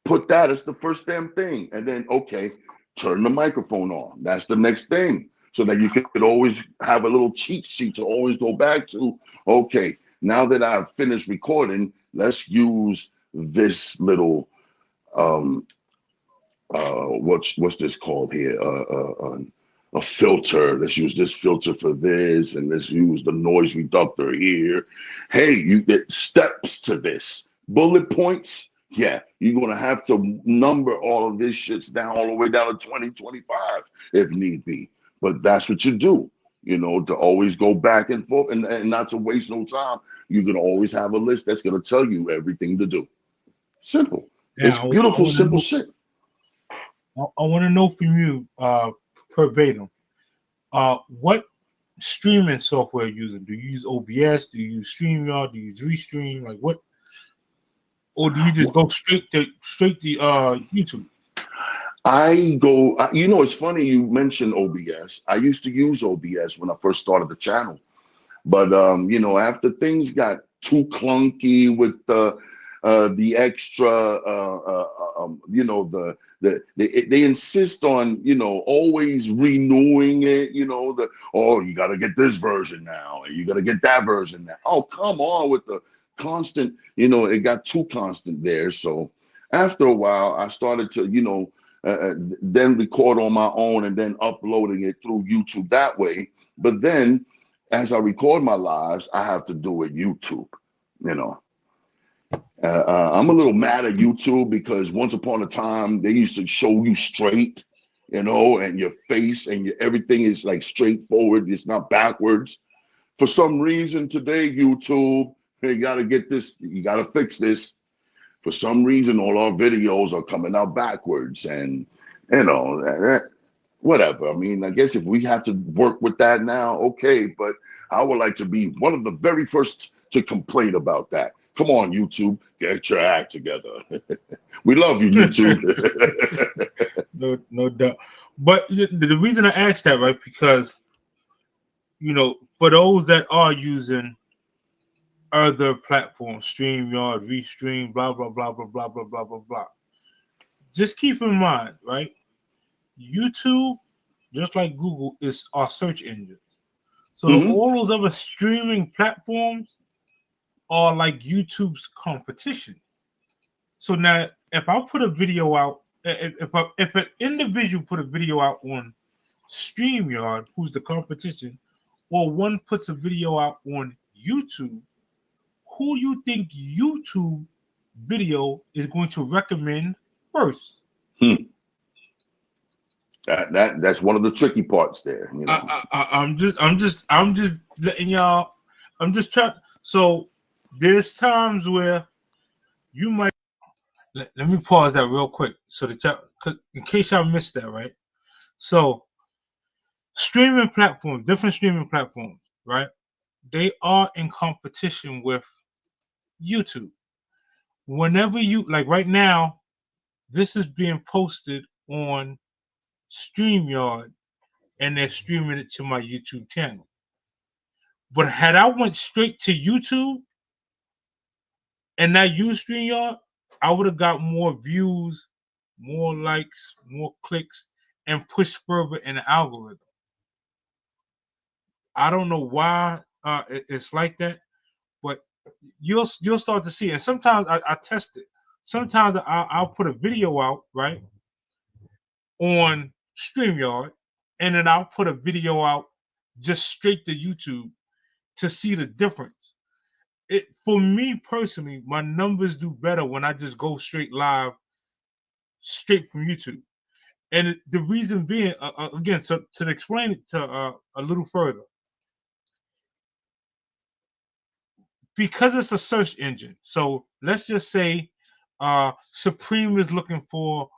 Put that as the first damn thing, and then okay, turn the microphone on. That's the next thing, so that you could always have a little cheat sheet to always go back to. Okay, now that I've finished recording, let's use this little um what's this called here? A filter. Let's use this filter for this, and let's use the noise reductor here. Hey, you get steps to this. Bullet points. Yeah, you're gonna have to number all of this shits down all the way down to 2025 if need be. But that's what you do, to always go back and forth and not to waste no time. You're gonna always have a list that's gonna tell you everything to do. Simple. It's Now, beautiful, simple shit. I want to know from you, verbatim, what streaming software you using? Do you use OBS? Do you use StreamYard? Do you use Restream? Like what? Or do you just go straight to YouTube? I go, it's funny you mentioned OBS. I used to use OBS when I first started the channel. But after things got too clunky with the extra, they insist on always renewing it. You got to get this version now, and you got to get that version now. Oh, come on with the constant. It got too constant there. So after a while, I started to then record on my own and then uploading it through YouTube that way. But then as I record my lives, I have to do it YouTube. You know, I'm a little mad at YouTube because once upon a time they used to show you straight, and your face and everything is like straightforward. It's not backwards. For some reason today, YouTube, you got to get this. You got to fix this. For some reason, all our videos are coming out backwards, and whatever. I mean, I guess if we have to work with that now, okay. But I would like to be one of the very first to complain about that. Come on, YouTube, get your act together. We love you, YouTube. No doubt. But the reason I asked that, right, because for those that are using other platforms, StreamYard, Restream, blah blah blah blah blah blah blah blah blah. Just keep in mind, right? YouTube, just like Google, is our search engines. So all those other streaming platforms are like YouTube's competition. So now, if I put a video out, if an individual put a video out on StreamYard, who's the competition, or one puts a video out on YouTube, who you think YouTube video is going to recommend first? That's one of the tricky parts there. I'm just letting y'all. I'm just trying. So there's times where you might. Let me pause that real quick, so that in case y'all missed that, right? So streaming platforms, different streaming platforms, right? They are in competition with YouTube. Whenever you like, right now, this is being posted on StreamYard, and they're streaming it to my YouTube channel. But had I went straight to YouTube and not use StreamYard, I would have got more views, more likes, more clicks, and pushed further in the algorithm. I don't know why it's like that, but you'll start to see. And sometimes I test it. Sometimes I'll put a video out, right, on StreamYard, and then I'll put a video out just straight to YouTube to see the difference. For me personally, my numbers do better when I just go straight live, straight from YouTube. And the reason being, again, so to explain it to a little further, because it's a search engine. So let's just say Supreme is looking for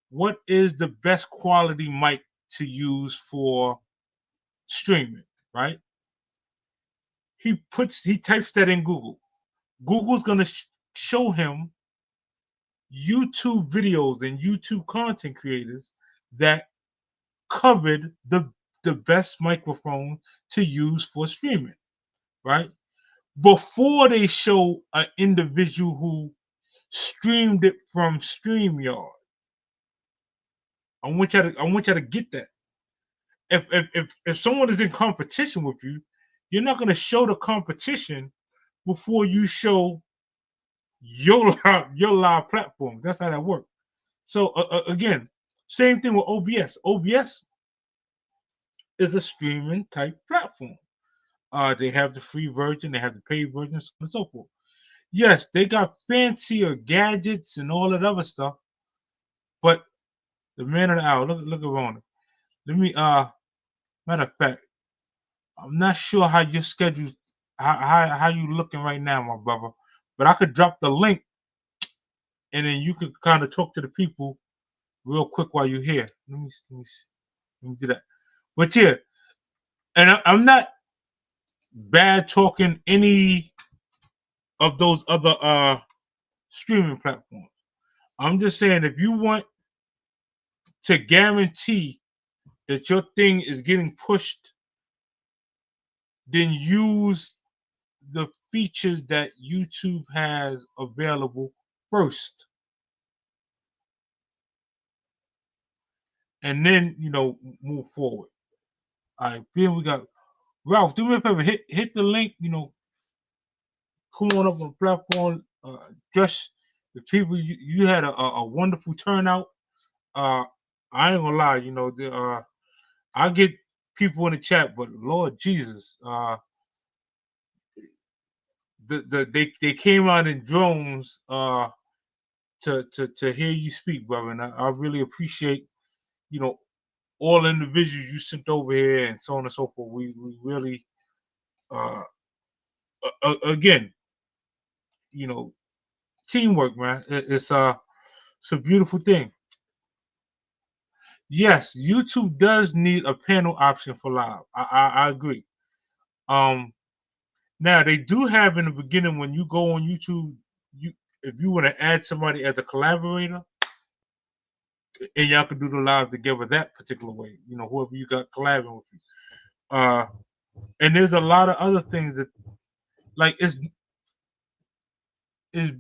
what is the best quality mic to use for streaming, right? He types that in Google. Google's gonna show him YouTube videos and YouTube content creators that covered the best microphone to use for streaming, right? Before they show an individual who streamed it from StreamYard. I want you to get that. If someone is in competition with you, you're not gonna show the competition before you show your live platform. That's how that works. So again, same thing with OBS. OBS is a streaming type platform. They have the free version, they have the paid version, so on and so forth. Yes, they got fancier gadgets and all that other stuff, but the man of the hour, look around it. Let me matter of fact, I'm not sure how your schedule how you looking right now, my brother. But I could drop the link and then you could kind of talk to the people real quick while you're here. Let me do that. But yeah, and I'm not bad talking any of those other streaming platforms. I'm just saying if you want to guarantee that your thing is getting pushed, then use the features that YouTube has available first. And then, move forward. All right, then we got Ralph. Do me a favor, hit the link, come on up on the platform. Just the people, you had a wonderful turnout. I ain't gonna lie, I get people in the chat, but Lord Jesus, they came out in drones to hear you speak, brother, and I really appreciate you know all the individuals you sent over here and so on and so forth. We really uh again, you know, teamwork, man. It's a beautiful thing. Yes, YouTube does need a panel option for live. I agree. Um, Now they do have in the beginning when you go on YouTube, you if you want to add somebody as a collaborator, and y'all can do the live together that particular way. Whoever you got collaborating with you. Uh, and there's a lot of other things that like it's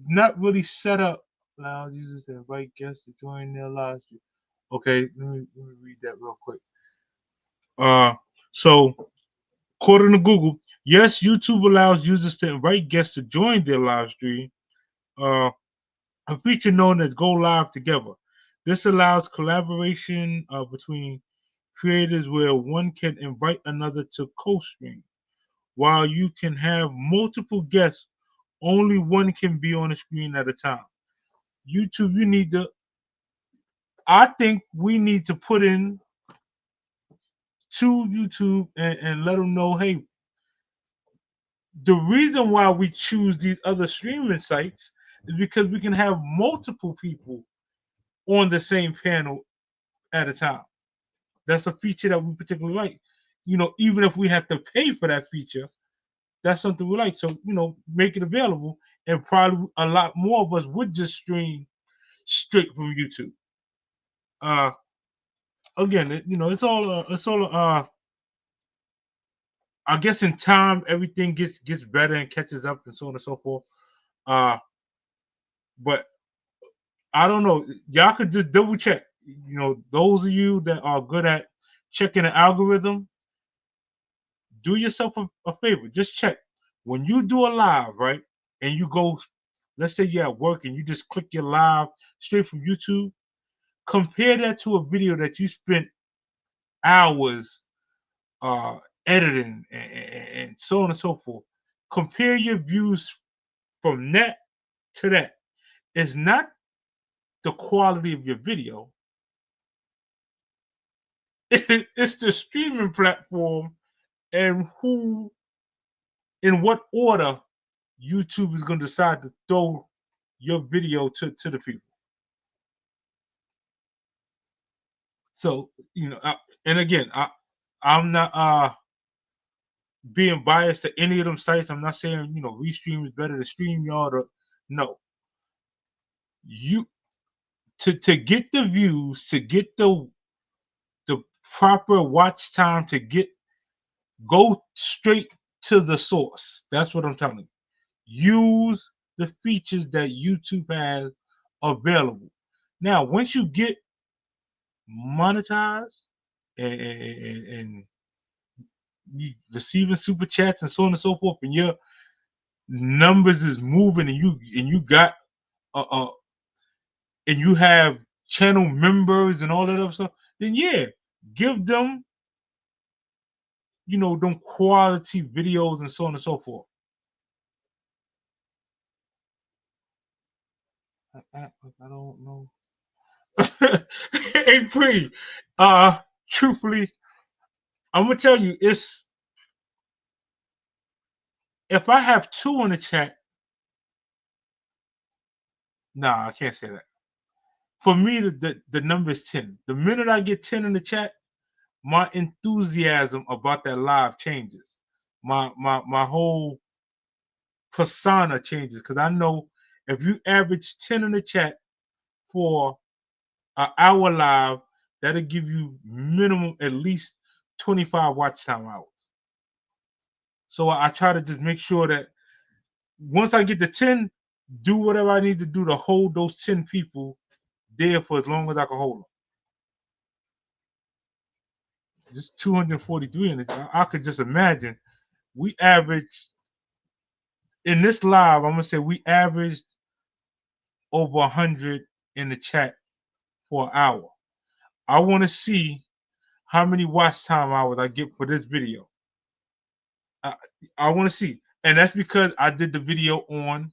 not really set up. Allow users to invite guests to join their live stream. Okay, let me read that real quick. Uh, so according to Google, yes, YouTube allows users to invite guests to join their live stream. Uh, a feature known as Go Live Together. This allows collaboration between creators where one can invite another to co-stream. While you can have multiple guests, only one can be on the screen at a time. YouTube, I think we need to put in to YouTube and let them know, hey, the reason why we choose these other streaming sites is because we can have multiple people on the same panel at a time. That's a feature that we particularly like. Even if we have to pay for that feature, that's something we like. So, make it available, and probably a lot more of us would just stream straight from YouTube. Uh, Again, it's all. I guess in time, everything gets better and catches up, and so on and so forth. Uh, but I don't know. Y'all could just double check. Those of you that are good at checking the algorithm, do yourself a favor. Just check when you do a live, right? And you go, let's say you're at work and you just click your live straight from YouTube. Compare that to a video that you spent hours uh, editing and so on and so forth. Compare your views from that to that. It's not the quality of your video. It's the streaming platform and who, in what order YouTube is going to decide to throw your video to the people. So and again, I'm not being biased to any of them sites. I'm not saying, you know, Restream is better than StreamYard or no. You to get the views, to get the proper watch time, to go straight to the source. That's what I'm telling you. Use the features that YouTube has available. Now, once you get monetized and you receiving super chats and so on and so forth, and your numbers is moving, and you got uh and you have channel members and all that other stuff, then yeah, give them, you know, them quality videos and so on and so forth. I don't know. Hey, please. Truthfully, I'm gonna tell you, it's if I have 2 in the chat, nah, I can't say that. For me, the number is 10. The minute I get 10 in the chat, my enthusiasm about that live changes. My whole persona changes, because I know if you average 10 in the chat for an hour live, that'll give you minimum at least 25 watch time hours. So I try to just make sure that once I get to 10, do whatever I need to do to hold those 10 people there for as long as I can hold them. Just 243, and I could just imagine we averaged in this live. I'm gonna say we averaged over 100 in the chat for an hour. I want to see how many watch time hours I get for this video. I want to see, and that's because I did the video on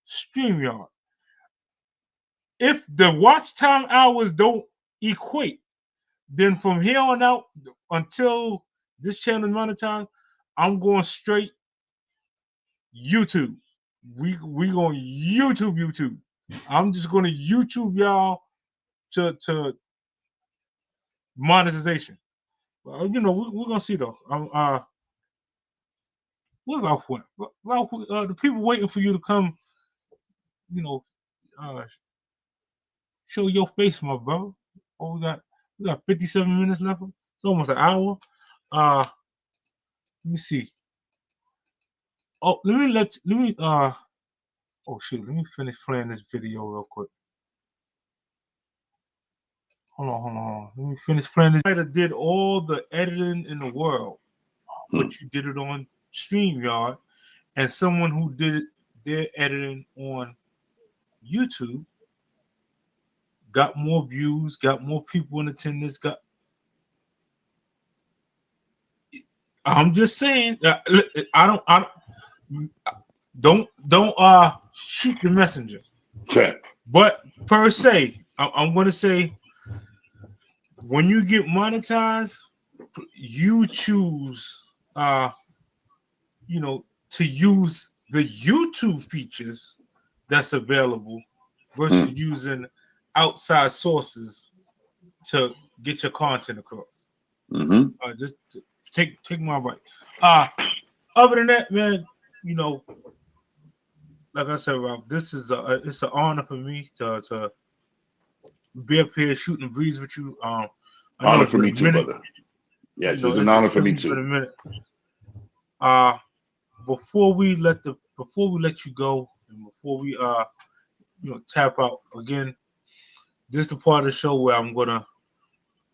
StreamYard. If the watch time hours don't equate, then from here on out until this channel is monetized, I'm going straight YouTube. We going YouTube. I'm just going to YouTube y'all to monetization. You know, we're gonna see though. What Ralph went? Ralph, the people waiting for you to come. You know, uh, show your face, my brother. Oh, we got 57 minutes left. It's almost an hour. Let me see. Oh, let me oh shoot, let me finish playing this video real quick. Hold on. Let me finish playing this. I did all the editing in the world, but you did it on StreamYard, and someone who did their editing on YouTube got more views, got more people in attendance. I'm just saying. I don't shoot the messenger. Okay. But per se, I'm going to say when you get monetized, you choose, you know, to use the YouTube features that's available versus using outside sources to get your content across. Just take my advice. Other than that, man, you know, like I said, Rob, this is it's an honor for me to be up here shooting breeze with you. I know Honor it's for been me a too, minute. brother. Yes, You know, it's an honor for me been too. a minute. Before we let you go, and before we you know, tap out again, this is the part of the show where I'm gonna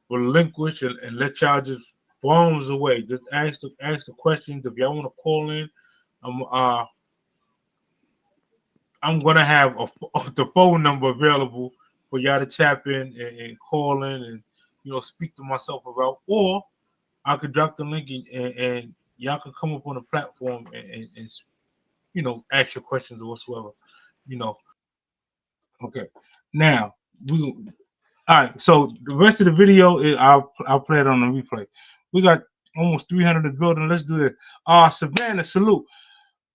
relinquish and let y'all just bombs away. Just ask the questions. If y'all want to call in, I'm gonna have the phone number available for y'all to tap in and call in and, you know, speak to myself about, or I could drop the link and y'all could come up on the platform and you know, ask your questions or whatsoever, you know. Okay, now we all right. So the rest of the video, I'll play it on the replay. We got almost 300 in the building. Let's do this. Savannah, salute.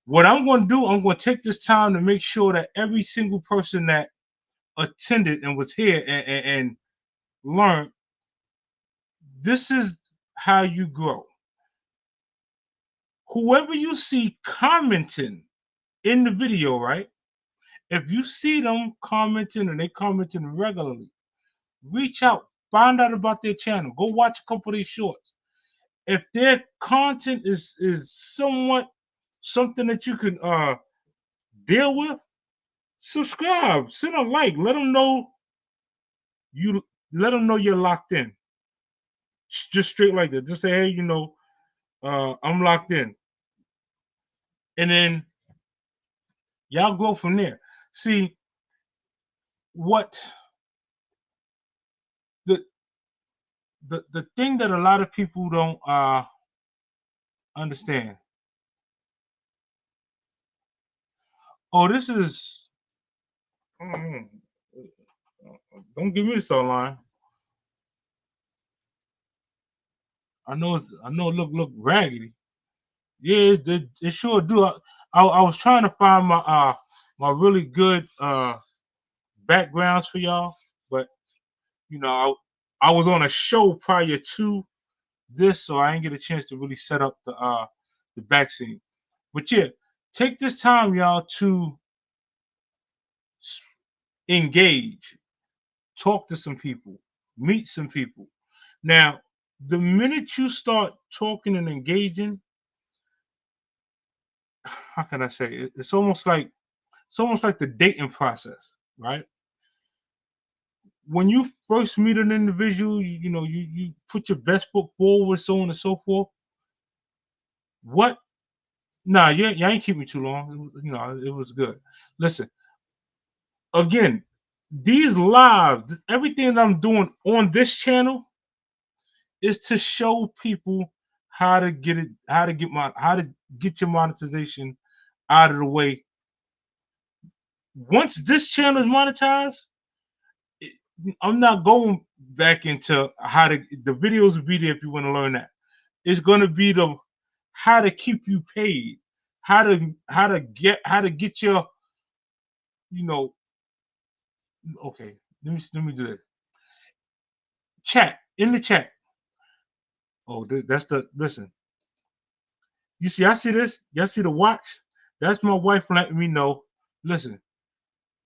What I'm going to do, I'm going to take this time to make sure that every single person that attended and was here and learned, this is how you grow. whoever you see commenting in the video, right? If you see them commenting and they commenting regularly, reach out, find out about their channel, go watch a couple of these shorts. If their content is somewhat something that you can deal with, subscribe, send a like, let them know you're locked in. Just straight like that. Just say, hey, I'm locked in. And then y'all go from there. See what the thing that a lot of people don't understand. Oh, this is don't give me this online. I know it look raggedy. Yeah, it sure do. I was trying to find my really good backgrounds for y'all, but I was on a show prior to this, so I didn't get a chance to really set up the back scene. But yeah, take this time, y'all, to engage, talk to some people, meet some people. Now, the minute you start talking and engaging, how can I say it? It's almost like the dating process, right? When you first meet an individual, you put your best foot forward, so on and so forth. What? Nah, you ain't keep me too long. It was good. Listen, again, these lives, everything that I'm doing on this channel is to show people how to get your monetization out of the way. Once this channel is monetized, I'm not going back into the videos will be there if you want to learn that. It's gonna be how to keep you paid, how to get your, okay, let me do this. Chat in the chat. Oh, listen. You see, I see this. Y'all see the watch? That's my wife letting me know. Listen,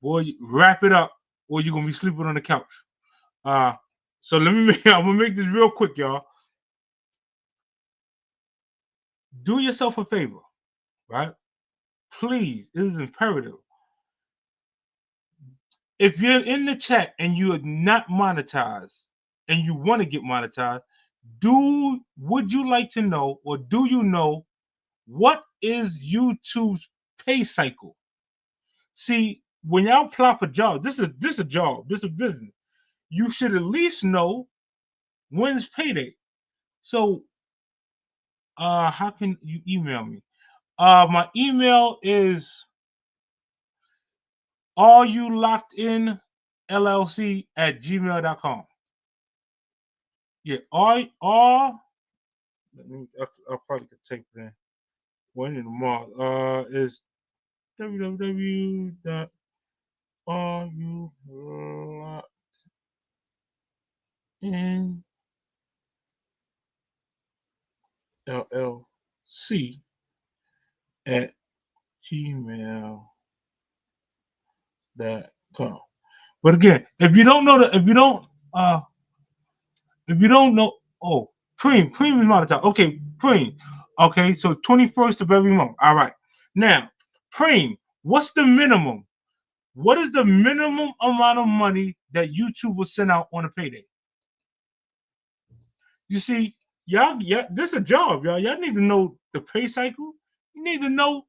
boy, wrap it up, or you're gonna be sleeping on the couch. So I'm gonna make this real quick, y'all. Do yourself a favor, right? Please, it is imperative. If you're in the chat and you are not monetized and you want to get monetized, would you like to know, or do you know, what is YouTube's pay cycle? See, when y'all apply for jobs, this is a job, this is a business. You should at least know when's payday. So, how can you email me? My email is areyouLockedInLLC@gmail.com. Yeah, I'll probably could take that one in tomorrow. Is www.areyouLockedInLLC@gmail.com. But again, if you don't know, oh, Preem is monetized. Okay, Preem. Okay, so 21st of every month. All right. Now, Preem, what's the minimum? What is the minimum amount of money that YouTube will send out on a payday? You see, y'all, yeah, this is a job, y'all. Y'all need to know the pay cycle. You need to know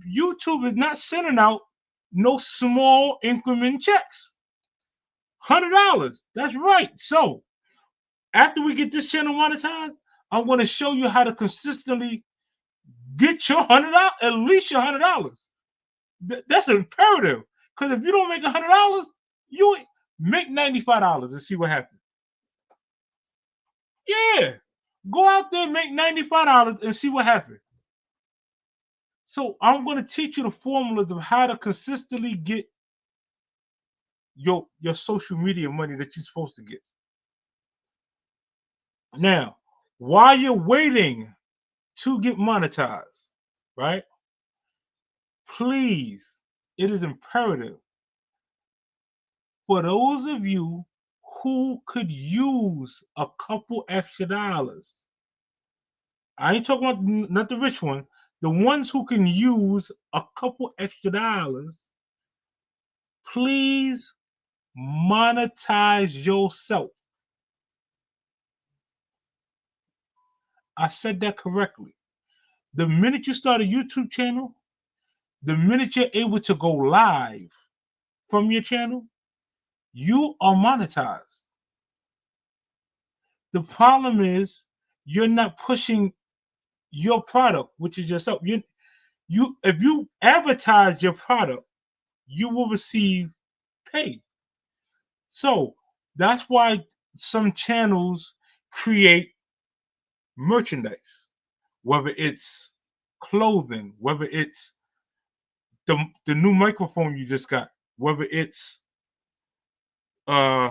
YouTube is not sending out no small increment checks. $100. That's right. So after we get this channel monetized, I'm going to show you how to consistently get your $100, at least your $100. That's imperative. Because if you don't make $100, you make $95 and see what happens. Yeah, go out there and make $95 and see what happens. So I'm going to teach you the formulas of how to consistently get your social media money that you're supposed to get. Now, while you're waiting to get monetized, right? Please, it is imperative for those of you who could use a couple extra dollars. I ain't talking about not the rich one, the ones who can use a couple extra dollars. Please monetize yourself. I said that correctly. The minute you start a YouTube channel, the minute you're able to go live from your channel, you are monetized. The problem is you're not pushing your product, which is yourself. You if you advertise your product, you will receive pay. So that's why some channels create merchandise, whether it's clothing, whether it's the new microphone you just got, whether it's uh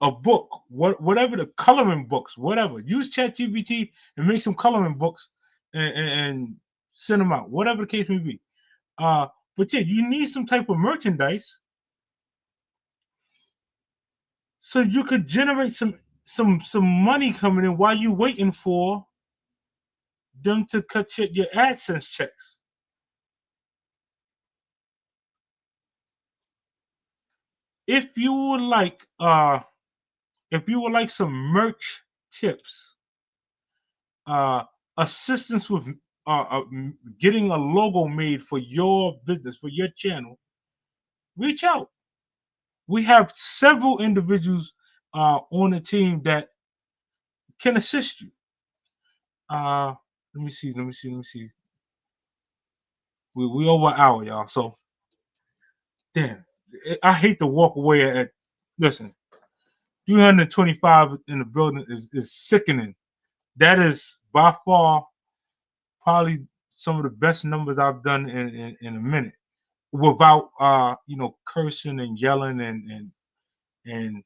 a book, whatever, the coloring books, whatever. Use ChatGPT and make some coloring books and send them out, whatever the case may be. But yeah, you need some type of merchandise so you could generate some money coming in while you waiting for them to cut your AdSense checks. If you would like some merch tips, uh assistance with getting a logo made for your business, for your channel, reach out. We have several individuals on the team that can assist you. Let me see. We over an hour, y'all. So damn, I hate to walk away at listen, 325 in the building is sickening. That is by far probably some of the best numbers I've done in a minute without cursing and yelling and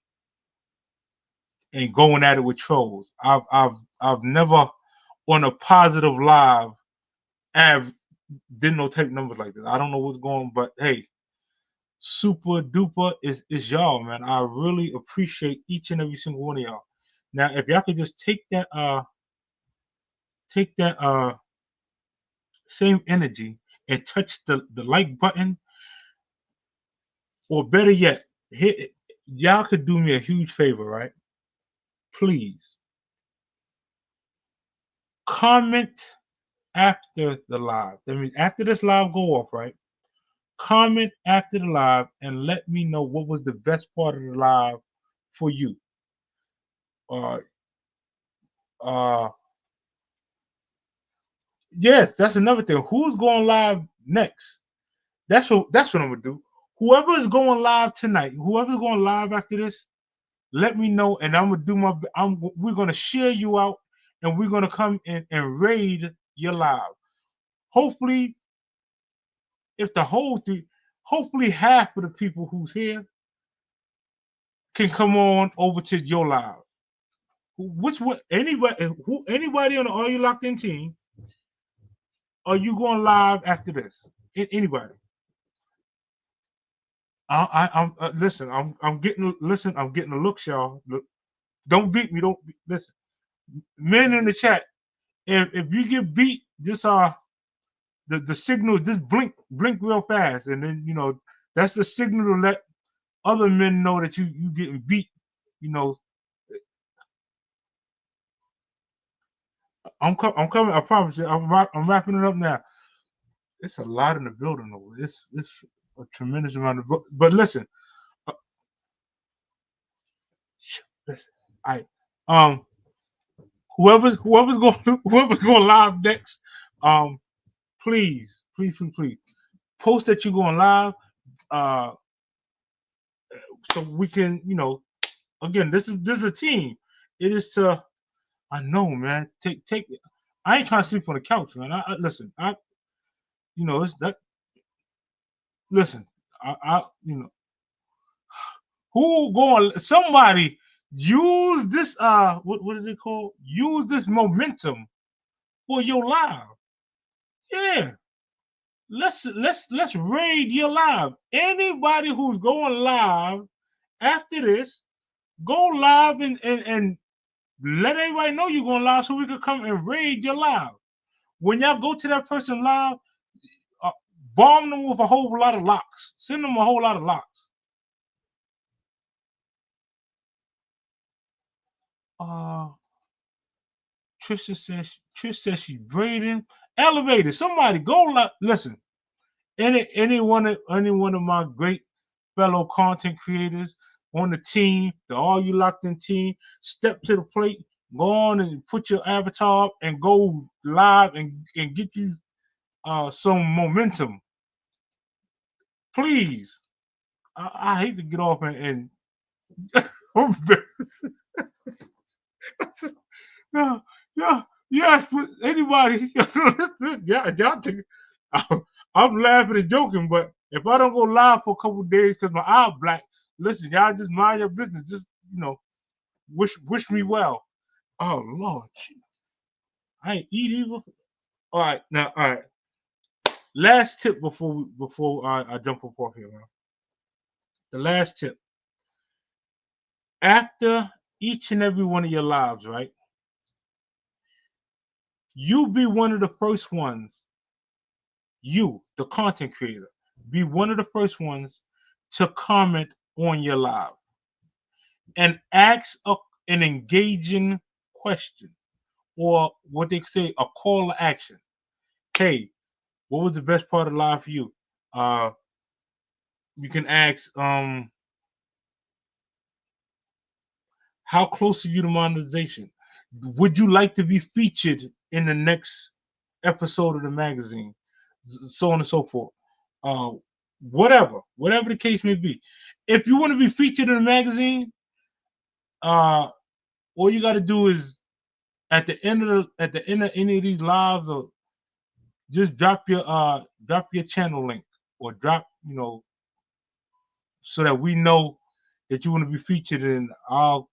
and going at it with trolls. I've never on a positive live have did no take numbers like this. I don't know what's going on, but hey, super duper is y'all, man. I really appreciate each and every single one of y'all. Now, if y'all could just take that same energy and touch the like button, or better yet, hit y'all could do me a huge favor, right? Please comment after the live. That means after this live go off, right? Comment after the live and let me know what was the best part of the live for you. Uh, uh, yes, that's another thing. Who's going live next? That's what I'm gonna do. Whoever is going live tonight, whoever's going live after this, let me know, and I'm gonna do my. We're gonna share you out, and we're gonna come in and raid your live. Hopefully, if the whole three, hopefully half of the people who's here can come on over to your live. Which what anybody on the Are You Locked In team? Are you going live after this? Anybody? I'm listen. I'm getting listen. I'm getting a look, y'all. Look, don't beat me. Don't listen. Men in the chat. If you get beat, just the signal. Just blink real fast, and then that's the signal to let other men know that you getting beat. You know, I'm coming. I promise you. I'm wrapping it up now. It's a lot in the building, though. It's a tremendous amount of. But listen, uh, listen. I um whoever's going whoever's going live next, um, please post that you're going live, uh, so we can again this is a team. It is to I know, man. Take. I ain't trying to sleep on the couch, man. I listen. It's that. Listen, who going? Somebody use this. What is it called? Use this momentum for your live. Yeah. Let's raid your live. Anybody who's going live after this, go live and let everybody know you're going live so we can come and raid your live. When y'all go to that person live, uh, bomb them with a whole lot of locks. Send them a whole lot of locks. Uh, Trish says she's braiding. Elevated. Somebody go live. Listen, any one of my great fellow content creators on the team, the All You Locked In team, step to the plate, go on and put your avatar up and go live and get you some momentum. Please. I hate to get off and yeah, yeah, yes, but anybody, yeah, y'all take, I'm laughing and joking, but if I don't go live for a couple of days because my eye black, listen, y'all just mind your business. Just wish me well. Oh Lord, I ain't eat either. All right, now, all right. Last tip before I jump up off here, man. The last tip. After each and every one of your lives, right? You be one of the first ones. You, the content creator, be one of the first ones to comment on your live and ask an engaging question or what they say a call to action. Hey, what was the best part of life for you? You can ask, how close are you to monetization? Would you like to be featured in the next episode of the magazine? So on and so forth. Uh, whatever the case may be. If you want to be featured in the magazine, all you got to do is at the end of any of these lives, or just drop your channel link or drop so that we know that you want to be featured, and I'll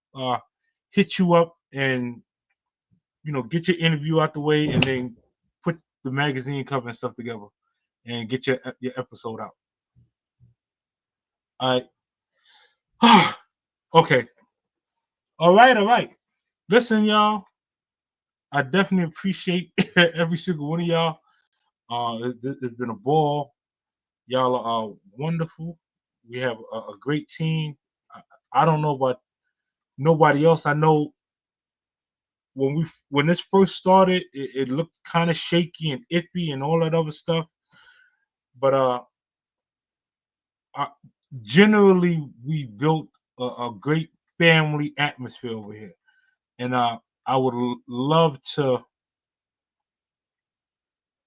hit you up and get your interview out the way, and then put the magazine cover and stuff together and get your episode out. All right. Okay. All right. Listen, y'all. I definitely appreciate every single one of y'all. It's been a ball. Y'all are wonderful. We have a great team. I don't know about nobody else. I know when this first started, it looked kind of shaky and iffy and all that other stuff. But generally, we built a great family atmosphere over here, and I would love to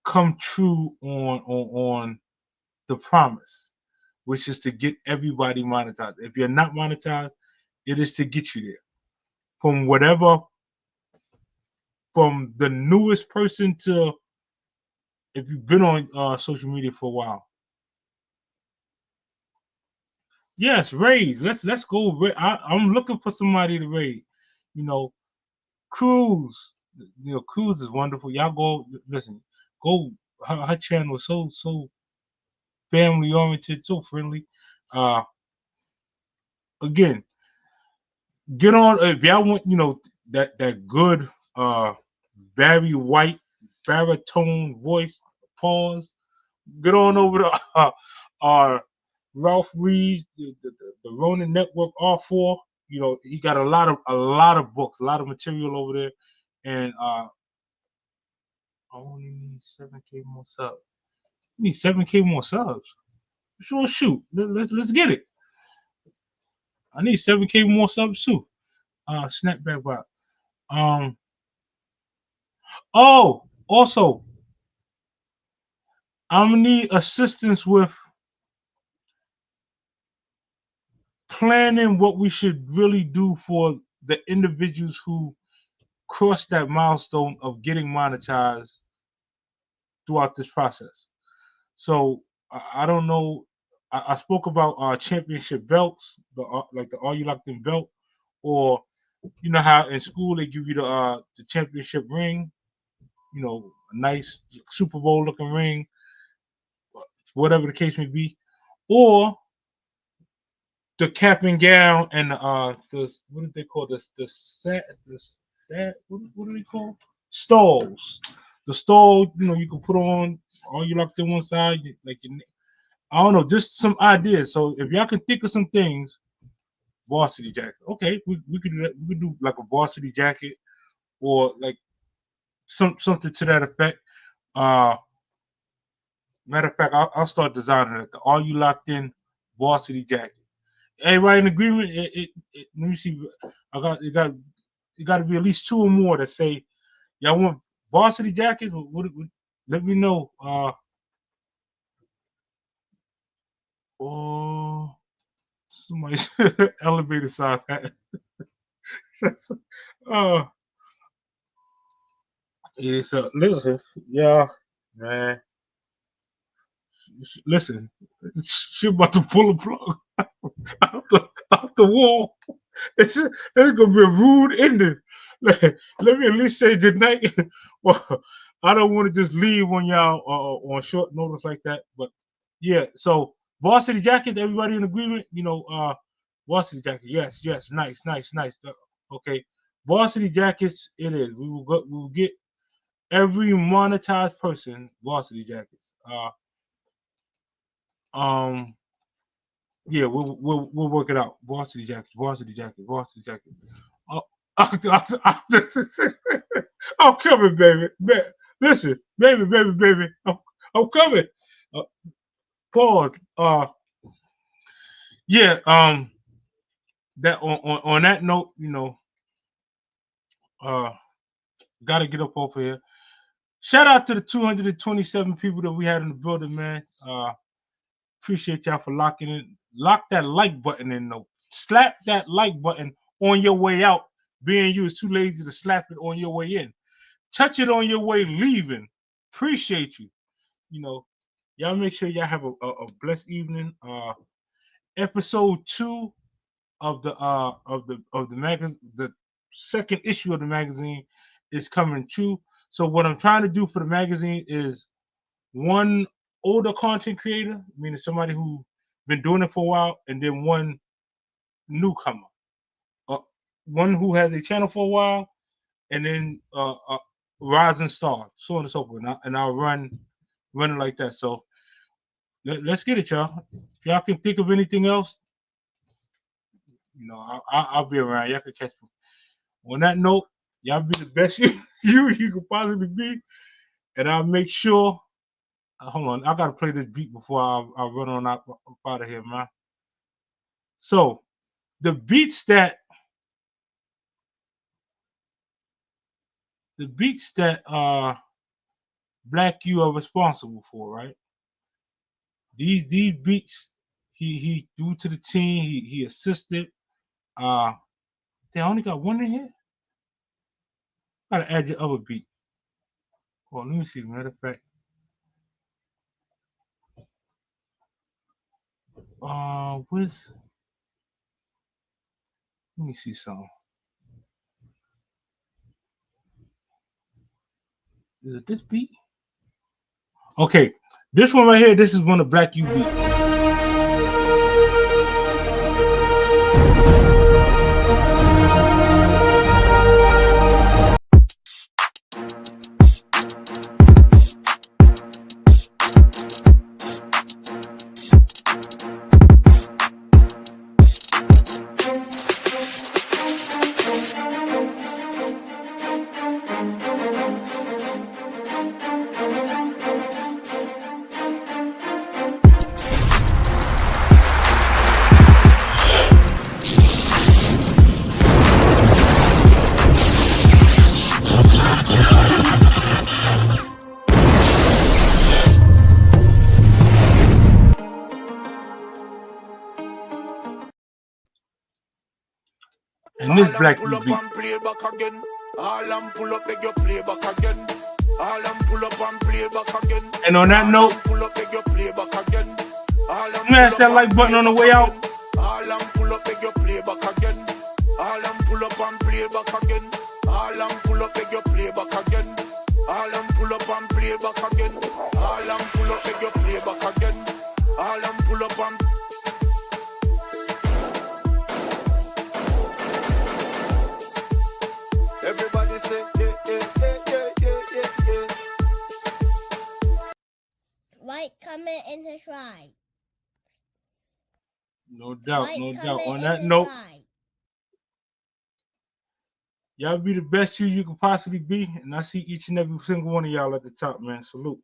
come true on the promise, which is to get everybody monetized. If you're not monetized, it is to get you there. From the newest person to if you've been on social media for a while. Yes, raise. Let's go. I'm looking for somebody to raid. Cruz. Cruz is wonderful. Y'all go listen. Go. Her channel is so family oriented, so friendly. Again, get on if y'all want. That good very white baritone voice. Pause. Get on over to our Ralph Reed, the Ronin Network R4. He got a lot of books, a lot of material over there, and I only need 7K more subs. We need 7K more subs. Sure, shoot. Let's get it. I need 7K more subs too. Snapback bot. Oh, also, I'm gonna need assistance with planning what we should really do for the individuals who cross that milestone of getting monetized throughout this process. So I don't know. I spoke about championship belts, like the All You Locked In belt, or how in school they give you the championship ring. you know, a nice Super Bowl looking ring, whatever the case may be, or the cap and gown and the what do they call this? What do they call? Stalls. The stall, you know, you can put on all you locked in one side, like I don't know, just some ideas. So if y'all can think of some things, varsity jacket. Okay, we could do that. We could do like a varsity jacket or like something to that effect. Matter of fact, I'll start designing it. The Are You Locked In varsity jacket. Everybody in agreement? Let me see. It got to be at least 2 or more that say y'all want varsity jackets. Let me know. Oh, somebody's elevator size hat. Yeah, so listen, yeah, man. Listen, she about to pull a plug out the wall. It's gonna be a rude ending. Let me at least say good night. Well, I don't want to just leave on y'all on short notice like that. But yeah, so varsity jacket, everybody in agreement? You know, varsity jacket. Yes, nice. Okay, varsity jackets. It is. We will get every monetized person varsity jackets. Yeah, we'll work it out. Varsity jacket. Oh, I'm coming, baby. Listen, baby. I'm coming. Pause. Yeah. That on that note, you know, gotta get up over here. Shout out to the 227 people that we had in the building, man. Appreciate y'all for locking in. Lock that like button in though. Slap that like button on your way out. Being you is too lazy to slap it on your way in. Touch it on your way leaving. Appreciate you. You know, y'all make sure y'all have a blessed evening. Episode 2 of the magazine, the second issue of the magazine is coming true. So what I'm trying to do for the magazine is one older content creator, meaning somebody who been doing it for a while, and then one newcomer, one who has a channel for a while, and then rising star, so on and so forth. And I'll run it like that. So let's get it, y'all. If y'all can think of anything else, you know, I'll be around. Y'all can catch me. On that note, y'all be the best you can possibly be, and I'll make sure. Hold on, I gotta play this beat before I run on out of here, man. So the beats that Black You are responsible for, right? These beats he threw to the team. He assisted. They only got one in here. Gotta add your other beat. Well, let me see. Matter of fact, where's? Let me see something. Is it this beat? Okay, this one right here. This is one of Black You beats. And this Black You beat. And on that note, smash that like button on the way out. Pull up, beg your play back again. Pull up and play back again. and play back again. All and pull up, make you play back again. All and pull up and everybody say yeah, yeah, yeah, yeah, yeah, yeah, yeah. Like, comment, and subscribe. No doubt, Like, no doubt. comment, On and that note, subscribe. y'all be the best you can possibly be, and I see each and every single one of y'all at the top, man. Salute.